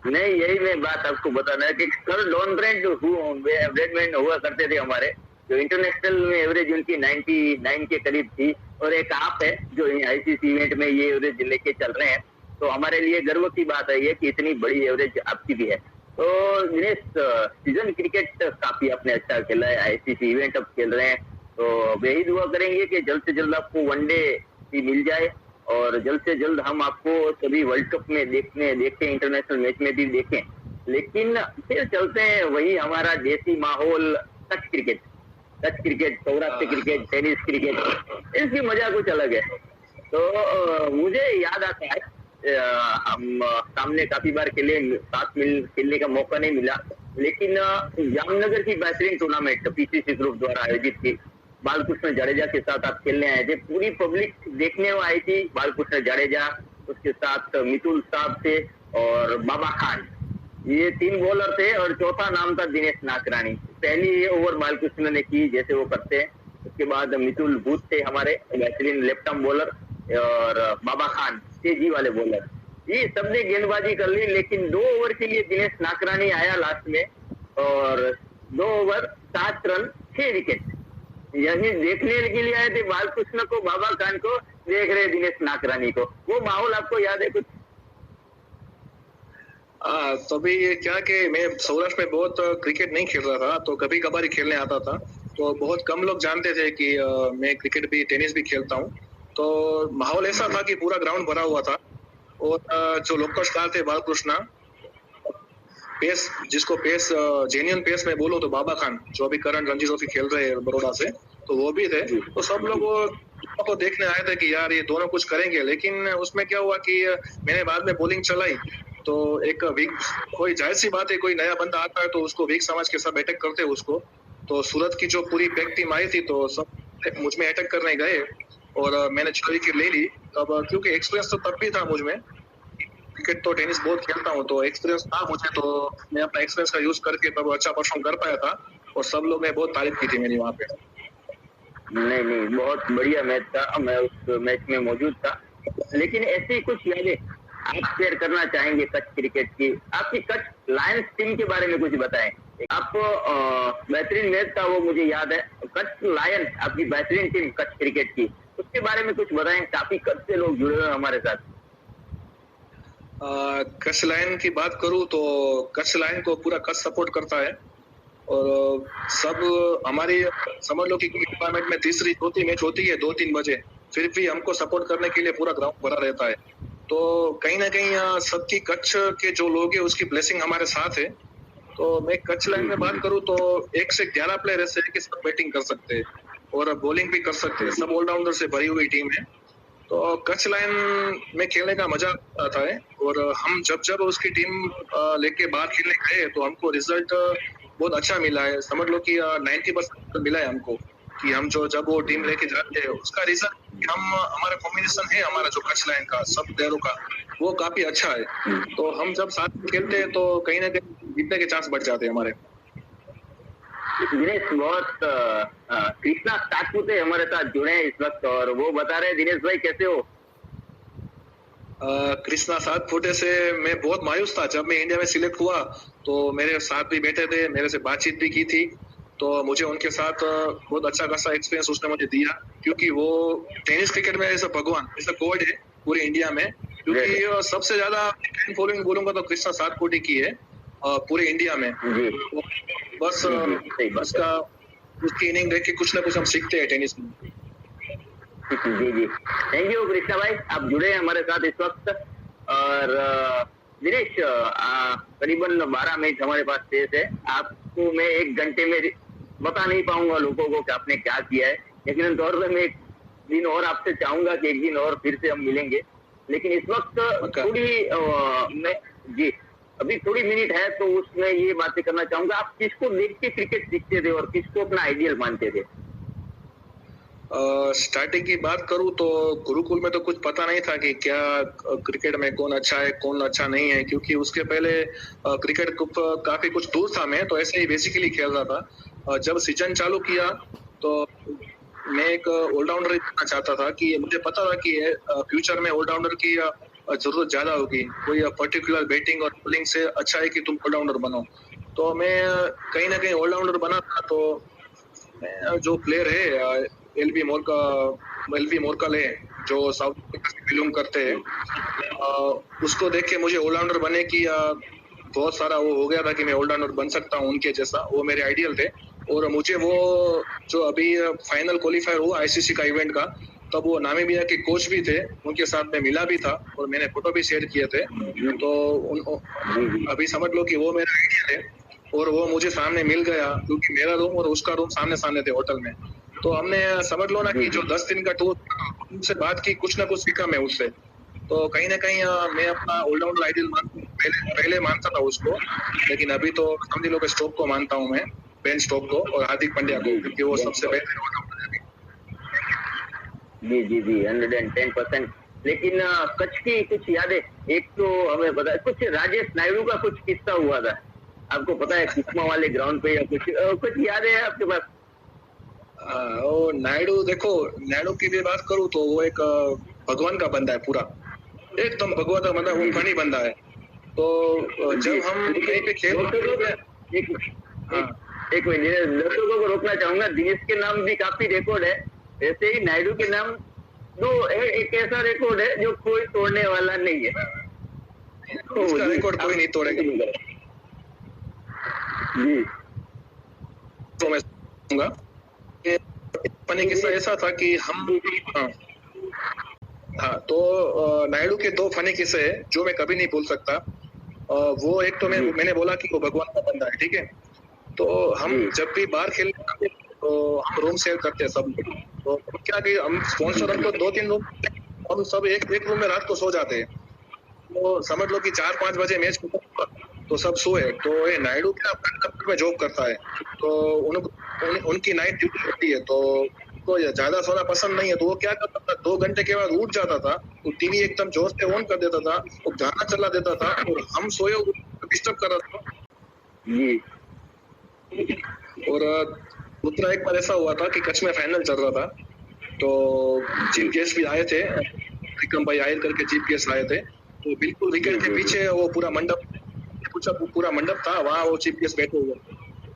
नहीं, यही मैं बात आपको बताना है कि सर डॉन ब्रेंट ब्रेडमैन हुआ करते थे हमारे, जो इंटरनेशनल में एवरेज उनकी 99 के करीब थी, और एक आप है जो आईसीसी इवेंट में ये एवरेज लेके चल रहे हैं। तो हमारे लिए गर्व की बात है ये कि इतनी बड़ी एवरेज आपकी भी है। तो दिनेश, सीजन क्रिकेट काफी आपने अच्छा खेला है, आईसीसी इवेंट अब खेल रहे हैं, तो यही दुआ करेंगे कि जल्द से जल्द आपको वनडे भी मिल जाए, और जल्द से जल्द हम आपको सभी वर्ल्ड कप में देखें, इंटरनेशनल मैच में भी देखें। लेकिन फिर चलते हैं वही हमारा देसी माहौल, touch cricket. Kutch cricket, Saurashtra cricket, tennis cricket, इसकी मजा कुछ अलग है। तो मुझे याद आता है हम सामने काफी बार खेले, साथ मिल खेलने का मौका नहीं मिला, लेकिन जामनगर की बेहतरीन टूर्नामेंट पीसीसी ग्रुप द्वारा आयोजित थी, बालकृष्ण जडेजा के साथ आप खेलने आए थे, पूरी पब्लिक देखने आई थी। बालकृष्ण जडेजा, उसके साथ मितुल साहब थे और बाबा खान, ये 3 बॉलर थे और चौथा नाम था दिनेश नाकरानी। पहली ओवर बालकृष्ण ने की जैसे वो करते हैं, उसके बाद मितुल बूथ थे हमारे बेहतरीन लेफ्ट आर्म बॉलर और बाबा खान तेजी वाले बॉलर, ये सबने गेंदबाजी कर ली, लेकिन 2 ओवर के लिए दिनेश नाकरानी आया लास्ट में और 2 ओवर 7 रन 6 विकेट। यही देखने के लिए आए थे बालकृष्ण को, बाबा खान को, देख रहे दिनेश नाकरानी को। वो माहौल आपको याद है कुछ? तभी ये क्या कि मैं सौराष्ट्र में बहुत क्रिकेट नहीं खेल रहा था, तो कभी कभार ही खेलने आता था, तो बहुत कम लोग जानते थे कि मैं क्रिकेट भी टेनिस भी खेलता हूँ। तो माहौल ऐसा था कि पूरा ग्राउंड भरा हुआ था और जो लोकल स्टार थे बालकृष्ण, पेस जिसको पेस जेन्युइन पेस में बोलो तो बाबा खान, जो अभी करंट रणजी ट्रॉफी खेल रहे हैं बड़ौदा से, तो वो भी थे। तो सब लोग वो देखने आए थे कि यार ये दोनों कुछ करेंगे, लेकिन उसमें क्या हुआ कि मैंने बाद में बॉलिंग चलाई, तो एक वीक, कोई जाहिर सी बात है, कोई नया बंदा आता है तो उसको वीक समझ के सब अटैक करते हैं उसको। तो सूरत की जो पूरी पैक टीम आई थी तो सब मुझ में अटैक करने गए और मैंने 6 विकेट ले ली। तब क्योंकि एक्सपीरियंस तो तब भी था मुझ में, क्रिकेट तो टेनिस बहुत खेलता हूँ, तो एक्सपीरियंस था मुझे, तो मैं अपना एक्सपीरियंस का यूज करके तब अच्छा परफॉर्म कर पाया था और सब लोग ने बहुत तारीफ की थी मेरी वहाँ पे। नहीं, बहुत बढ़िया मैच था, मैं उस मैच में मौजूद था। लेकिन ऐसी कुछ यादें आप शेयर करना चाहेंगे कच्छ क्रिकेट की? आपकी कच्छ लायंस टीम के बारे में कुछ बताएं। आप बेहतरीन मैच था वो मुझे याद है, कच्छ लायन आपकी बेहतरीन टीम कच्छ क्रिकेट की, उसके बारे में कुछ बताएं। काफी कच्छ से लोग जुड़े हुए हैं हमारे साथ। कच्छ लायन की बात करूं तो कच्छ लायन को पूरा कच्छ सपोर्ट करता है और सब हमारी समझ लो कि टूर्नामेंट में तीसरी चौथी मैच होती है 2-3 बजे, फिर भी हमको सपोर्ट करने के लिए पूरा ग्राउंड भरा रहता है। तो कहीं ना कहीं सबकी कच्छ के जो लोग हैं उसकी ब्लेसिंग हमारे साथ है। तो मैं कच्छ लाइन में बात करूं तो 1 से 11 प्लेयर ऐसे हैं कि सब बैटिंग कर सकते हैं और बॉलिंग भी कर सकते हैं, सब ऑलराउंडर से भरी हुई टीम है। तो कच्छ लाइन में खेलने का मजा आता है और हम जब उसकी टीम लेके बाहर खेलने गए तो हमको रिजल्ट बहुत अच्छा मिला है। समझ लो कि 90% मिला है हमको कि हम जब वो टीम लेके जाते हैं उसका रिजल्ट हमारा कॉम्बिनेशन है, हमारा जो कच्छ लाइन का सब प्लेयरों का वो काफी अच्छा है। तो हम जब साथ में खेलते हैं तो कहीं ना कहीं जीतने के चांस बढ़ जाते हैं हमारे। दिनेश, बहुत कृष्णा सातपुते हमारे साथ जुड़े हैं इस वक्त और वो बता रहे हैं, दिनेश भाई कैसे हो? कृष्णा सातपुते से मैं बहुत मायूस था जब मैं इंडिया में सिलेक्ट हुआ, तो मेरे साथ भी बैठे थे, मेरे से बातचीत भी की थी, तो मुझे उनके साथ बहुत अच्छा खासा एक्सपीरियंस उसने मुझे दिया, क्योंकि वो टेनिस क्रिकेट में ऐसा भगवान, ऐसा गॉड है पूरे इंडिया में, क्योंकि सबसे ज्यादा फैन फॉलोइंग बोलूंगा तो कृष्णा सातपुते की है पूरे इंडिया में। बस उसका उसकी इनिंग देख के कुछ ना कुछ हम सीखते हैं टेनिस में। जी, थैंक यू कृष्णा भाई, आप जुड़े हैं हमारे साथ इस वक्त। और दिनेश, करीबन 12 मैच हमारे पास शेष है। आपको मैं 1 घंटे में बता नहीं पाऊंगा लोगों को कि आपने क्या किया है, लेकिन तौर पर मैं एक दिन और आपसे चाहूंगा कि एक दिन और फिर से हम मिलेंगे। लेकिन इस वक्त थोड़ी अभी थोड़ी मिनट है तो उसमें ये बातें करना चाहूंगा, आप किसको देख के क्रिकेट सीखते थे और किसको अपना आइडियल मानते थे? स्टार्टिंग की बात करूं तो गुरुकुल में तो कुछ पता नहीं था कि क्या क्रिकेट में कौन अच्छा है कौन अच्छा नहीं है, क्योंकि उसके पहले क्रिकेट काफी कुछ दूर था, मैं तो ऐसे ही बेसिकली खेल रहा था। जब सीजन चालू किया तो मैं एक ऑलराउंडर बनना चाहता था, कि मुझे पता था कि फ्यूचर में ऑलराउंडर की जरूरत ज्यादा होगी, कोई पर्टिकुलर बैटिंग और बॉलिंग से अच्छा है कि तुम ऑलराउंडर बनो। तो मैं कहीं ना कहीं ऑलराउंडर बना था। तो जो प्लेयर है एलबी मोरकल है जो साउथ अफ्रीका से बिलोंग करते हैं, उसको देख के मुझे ऑलराउंडर बने की बहुत सारा वो हो गया था कि मैं ऑलराउंडर बन सकता हूँ उनके जैसा, वो मेरे आइडियल थे। और मुझे वो जो अभी फाइनल क्वालिफायर हुआ आईसीसी का इवेंट का, तब वो नामीबिया के कोच भी थे, उनके साथ में मिला भी था और मैंने फोटो भी शेयर किए थे। तो अभी समझ लो कि वो मेरा आइडियल है। और वो मुझे सामने मिल गया, क्योंकि मेरा रूम और उसका रूम सामने सामने थे होटल में। तो हमने समझ लो ना कि जो 10 दिन का टूर उनसे बात की, कुछ ना कुछ सीखा मैं उससे। तो कहीं ना कहीं मैं अपना ऑलराउंडर आइडियल पहले पहले मानता था उसको, लेकिन अभी तो समझ लो कि स्टोक को मानता हूँ मैं, बेन स्टोक को और हार्दिक पांड्या को, क्योंकि वो सबसे पहले ऑलराउंडर है। जी जी जी 110%। लेकिन कच्छ की कुछ यादें, एक तो हमें पता है कुछ राजेश नायडू का कुछ किस्सा हुआ था, आपको पता है किस्मा वाले ग्राउंड पे, या कुछ यादें है आपके पास? वो नायडू, देखो नायडू की भी बात करूँ तो वो एक भगवान का बंदा है पूरा, एकदम भगवान का बंदा, वो फनी बंदा है। तो जब हम कहीं पे खेल एक हाँ एक मिनट, दर्शकों को रोकना चाहूंगा, दिनेश के नाम भी काफी रिकॉर्ड है, ऐसे ही नायडू के नाम एक ऐसा रिकॉर्ड है जो कोई तोड़ने वाला नहीं है। उसका रिकॉर्ड कोई नहीं तोड़ेगा। जी तो मैं कहूंगा कि फनी किस्सा ऐसा था कि हम हाँ हाँ, तो नायडू के 2 फनी किस्से हैं जो मैं कभी नहीं भूल सकता। वो एक तो मैंने बोला कि वो भगवान का बंदा है, ठीक है। तो हम जब भी बाहर खेलने जाते हैं, तो हम रूम शेयर करते हैं सब लोग। तो क्या कि हम स्पॉन्सर, हमको 2-3 रूम, हम सब एक एक रूम में रात को सो जाते हैं। तो समझ लो कि 4-5 बजे मैच खत्म हुआ, तो सब सोए। तो ये नायडू क्या में जॉब करता है, तो उनकी नाइट ड्यूटी होती है, तो उनको ज्यादा सोना पसंद नहीं है। तो वो क्या करता था, 2 घंटे के बाद उठ जाता था, तो टीवी एकदम जोर से ऑन कर देता था, वो गाना चला देता था, और हम सोए डिस्टर्ब कर रहा था। जी और दूसरा एक बार ऐसा हुआ था कि कच्छ में फाइनल चल रहा था, तो चीफ गेस्ट भी आए थे, विक्रम भाई आयल करके चीफ गेस्ट आए थे। तो बिल्कुल विकेट के पीछे वो पूरा मंडप, पूरा मंडप था, वहाँ वो चीफ गेस्ट बैठे हुए।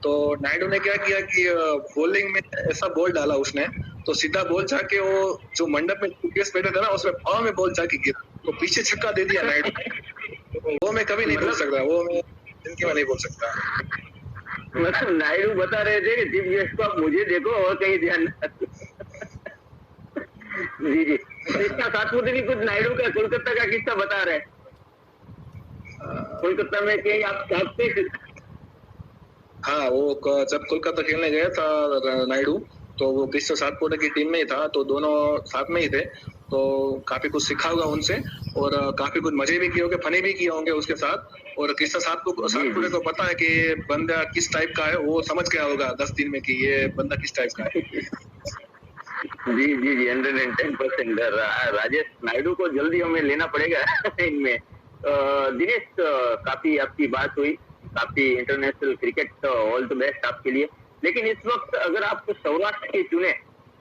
तो नायडू ने क्या किया कि बॉलिंग में ऐसा बॉल डाला उसने, तो सीधा बॉल जाके वो जो मंडप में चीफ गेस्ट बैठे थे ना, उसमें पाँव में बॉल जाके गिरा, तो पीछे छक्का दे दिया नायडू। तो वो मैं कभी नहीं भूल सकता, वो मैं जिंदगी में नहीं भूल सकता। मतलब नायडू बता रहे थे कि चीफ गेस्ट को आप मुझे देखो और कहीं ध्यान जी जी। इसका सातपुते भी कुछ नायडू का कोलकाता का किस्सा बता रहे हैं, कोलकाता में कहीं आप हाँ, वो जब कोलकाता खेलने गया था नायडू, तो वो कृष्ण सातपुते की टीम में ही था, तो दोनों साथ में ही थे। तो काफी कुछ सीखा होगा उनसे, और काफी कुछ मजे भी किए होंगे, फनी भी किए होंगे उसके साथ। और कृष्ण सातपुते को पता है कि बंदा किस टाइप का है, वो समझ गया होगा 10 दिन में कि ये बंदा किस टाइप का है। जी जी जी 110%। राजेश नायडू को जल्दी हमें लेना पड़ेगा इनमें। दिनेश, काफी आपकी बात हुई, काफी international cricket, all the best आपके लिए। लेकिन इस वक्त अगर आप सौराष्ट्र के चुने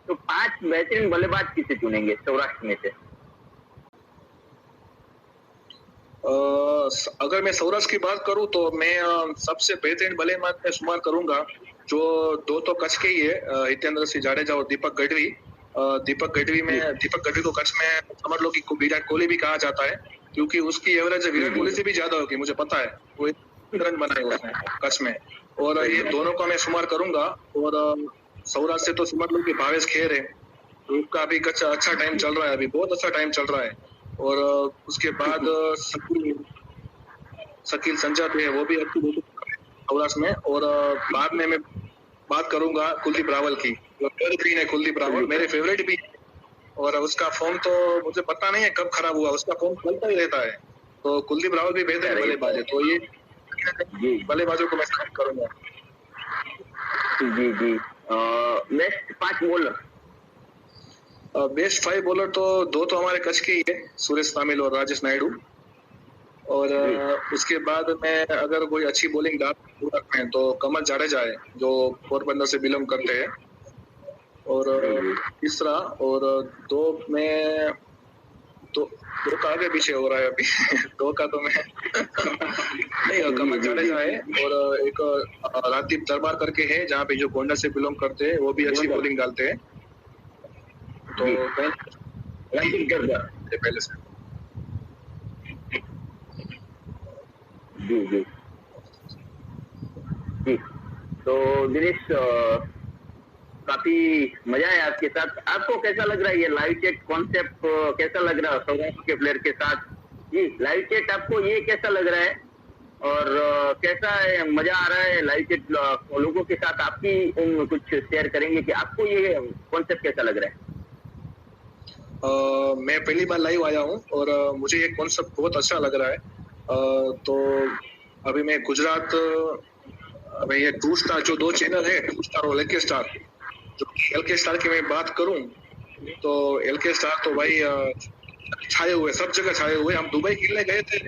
तो 5 बेहतरीन बल्लेबाज किसे चुनेंगे सौराष्ट्र में से? अगर मैं सौराष्ट्र की बात करूं तो मैं सबसे बेहतरीन बल्लेबाज में शुमार करूंगा, जो 2 तो कच्छ के ही है, हितेंद्र सिंह जाडेजा और दीपक गढ़वी। दीपक गढ़वी को कच्छ में समझ लो कि विराट कोहली भी कहा जाता है, क्योंकि उसकी एवरेज विराट कोहली से भी ज्यादा होगी, मुझे पता है। वो रन बनाए उसने कच्छ में, और ये दोनों का मैं शुमार करूंगा। और सौराष्ट्र से तो समझ लो कि भावेश खेर है, उसका भी अच्छा टाइम चल रहा है, अभी बहुत अच्छा टाइम चल रहा है। और उसके बाद शकील संजत है, वो भी अच्छी सौराष्ट्र में। और बाद में मैं बात करूंगा कुलदीप रावल की, जो एवरग्रीन है कुलदीप रावल, मेरे फेवरेट भी। और उसका फॉर्म तो मुझे पता नहीं है कब खराब हुआ, उसका फॉर्म चलता ही रहता है। तो कुलदीप रावल भी बेहतर बल्लेबाज है, तो ये बल्लेबाजों को मैं सिलेक्ट करूंगा। जी जी। Best 5 bowler? बेस्ट 5 बॉलर तो 2 तो हमारे कच्छ के ही है, सुरेश तामिल और राजेश नायडू। और उसके बाद में अगर कोई अच्छी बॉलिंग डाल रखते हैं तो कमल जाडेजा है, जो पोरबंदर से बिलोंग करते हैं। और तीसरा, और 2 में तो 2 का आगे पीछे हो रहा है अभी 2 का तो मैं नहीं, कमल जाडेजा है, और एक राजदीप दरबार करके है, जहाँ पे जो गोंडा से बिलोंग करते हैं, वो भी अच्छी बॉलिंग डालते हैं। तो राजदीप दरबार पहले से जी जी जी। तो दिनेश, काफी मजा है आपके साथ। आपको कैसा लग रहा है ये लाइव चैट कॉन्सेप्ट, कैसा लग रहा है सौराष्ट्र के प्लेयर के साथ? जी, लाइव चैट आपको ये कैसा लग रहा है? और कैसा है, मजा आ रहा है लाइव चैट लोगों के साथ? आपकी कुछ शेयर करेंगे कि आपको ये कॉन्सेप्ट कैसा लग रहा है? मैं पहली बार लाइव आया हूँ और मुझे ये कॉन्सेप्ट बहुत अच्छा लग रहा है। तो अभी मैं गुजरात, अभी ये टू स्टार जो दो चैनल है, टू स्टार और एलके स्टार, जो एलके स्टार की मैं बात करूं तो एलके स्टार तो भाई छाए हुए, सब जगह छाए हुए। हम दुबई खेलने गए थे,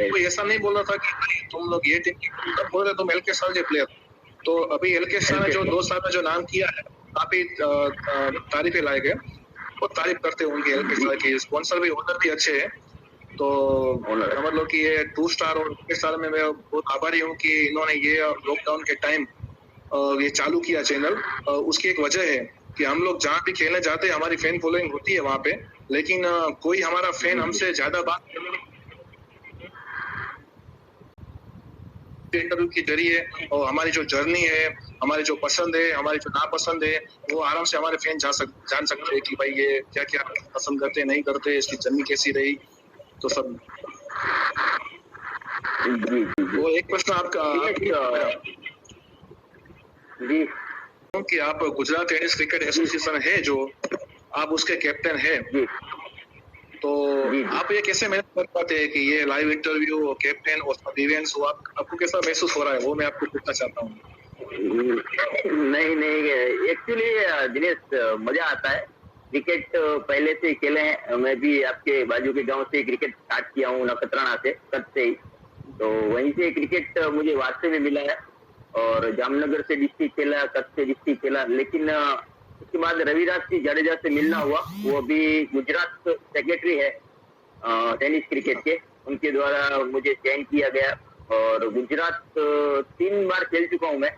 कोई ऐसा नहीं बोल रहा था कि भाई तुम लोग ये टीम, तब बोल रहे तुम एलके स्टार के प्लेयर। तो अभी एलके स्टार ने जो 2 साल में जो नाम किया है, काफी तारीफें लायक है, बहुत तारीफ करते हैं उनके एलके स्टार की। स्पॉन्सर भी, ओनर भी अच्छे हैं। तो समझ लो कि ये टू स्टार और एलके स्टार में मैं बहुत आभारी हूँ कि इन्होंने ये लॉकडाउन के टाइम ये चालू किया चैनल। उसकी एक वजह है कि हम लोग जहाँ भी खेलने जाते हैं, हमारी फैन फॉलोइंग होती है वहाँ पे, लेकिन कोई हमारा फैन हमसे ज्यादा बात इंटरव्यू के जरिए और हमारी जो जर्नी है, हमारी जो पसंद है, हमारी जो नापसंद है, वो आराम से हमारे फैन जान सकते हैं कि भाई ये क्या क्या पसंद करते, नहीं करते, इसकी जर्नी कैसी रही, तो सब। जी वो एक प्रश्न आपका जी कि आप गुजरात टेनिस क्रिकेट एसोसिएशन है जो, आप उसके कैप्टन है, जी तो आप ये कैसे मैनेज कर पाते हैं कि ये लाइव इंटरव्यू और कैप्टन और सब इवेंट्स हो, आपको कैसा महसूस हो रहा है, वो मैं आपको पूछना चाहता हूँ। नहीं, एक्चुअली दिनेश मजा आता है। क्रिकेट पहले से खेले हैं, मैं भी आपके बाजू के गांव से क्रिकेट स्टार्ट किया हूँ, नखत्राना से, कच्छ से ही। तो वहीं से क्रिकेट मुझे वास्ते में मिला है और जामनगर से डिस्ट्रिक्ट खेला, कच्छ से डिस्ट्रिक्ट खेला। लेकिन उसके बाद रविराज सिंह जडेजा से मिलना हुआ, वो अभी गुजरात सेक्रेटरी है टेनिस क्रिकेट के, उनके द्वारा मुझे चयन किया गया और गुजरात 3 बार खेल चुका हूँ मैं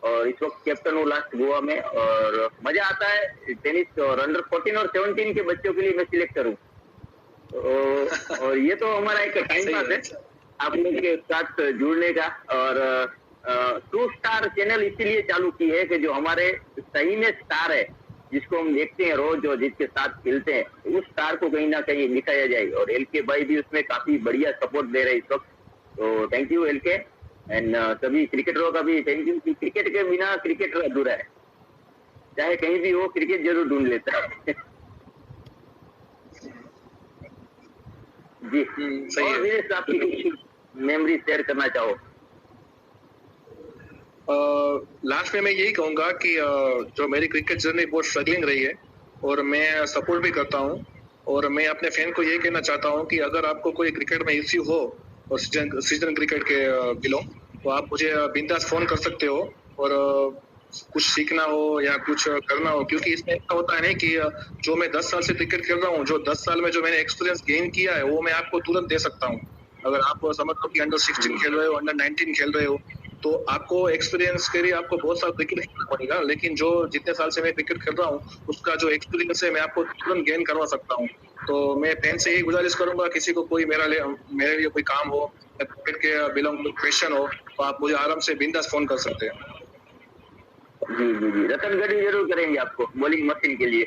और इस वक्त कैप्टन हूँ लास्ट गोवा में। और मजा आता है टेनिस, और अंडर 14 और 17 के बच्चों के लिए मैं सिलेक्टर हूँ। और ये तो हमारा एक टाइम पास है आप लोग के साथ जुड़ने का। और टू स्टार चैनल इसीलिए चालू की है कि जो हमारे सही में स्टार है, जिसको हम देखते हैं रोज और जिसके साथ खेलते हैं, उस स्टार को कहीं ना कहीं दिखाया जाए। और एलके भाई भी उसमें काफी बढ़िया सपोर्ट दे रहे हैं इस वक्त। तो थैंक यू एलके एंड सभी क्रिकेटरों का भी थैंक यू कि क्रिकेट के बिना क्रिकेटर अधूरा है, चाहे कहीं भी हो क्रिकेट जरूर ढूंढ लेता है। जी सही और है। आपकी मेमोरी शेयर करना चाहो? लास्ट में मैं यही कहूंगा कि जो मेरी क्रिकेट जर्नी बहुत स्ट्रगलिंग रही है और मैं सपोर्ट भी करता हूँ, और मैं अपने फैन को यही कहना चाहता हूँ कि अगर आपको कोई क्रिकेट में इश्यू हो और सीजन क्रिकेट के बिलोंग, तो आप मुझे बिंदास फोन कर सकते हो। और कुछ सीखना हो या कुछ करना हो, क्योंकि इसमें ऐसा होता है नहीं कि जो मैं 10 साल से क्रिकेट खेल रहा हूँ, जो 10 साल में जो मैंने एक्सपीरियंस गेन किया है, वो मैं आपको तुरंत दे सकता हूँ। अगर आप समझ लो कि अंडर 16 खेल रहे हो, अंडर 19 खेल रहे हो, तो आपको एक्सपीरियंस के लिए आपको बहुत सारा क्रिकेट खेलना पड़ेगा, लेकिन जो जितने साल से मैं क्रिकेट खेल रहा हूँ, उसका जो एक्सपीरियंस है मैं आपको तुरंत गेन करवा सकता हूँ। तो मैं फैन से यही गुजारिश करूंगा, किसी को कोई मेरे लिए कोई काम हो, क्रिकेट के बिलोंग कोई क्वेश्चन हो, तो आप मुझे आराम से बिंदास फोन कर सकते हैं। जी रतन गढ़ी जरूर करेंगे आपको बॉलिंग मशीन के लिए।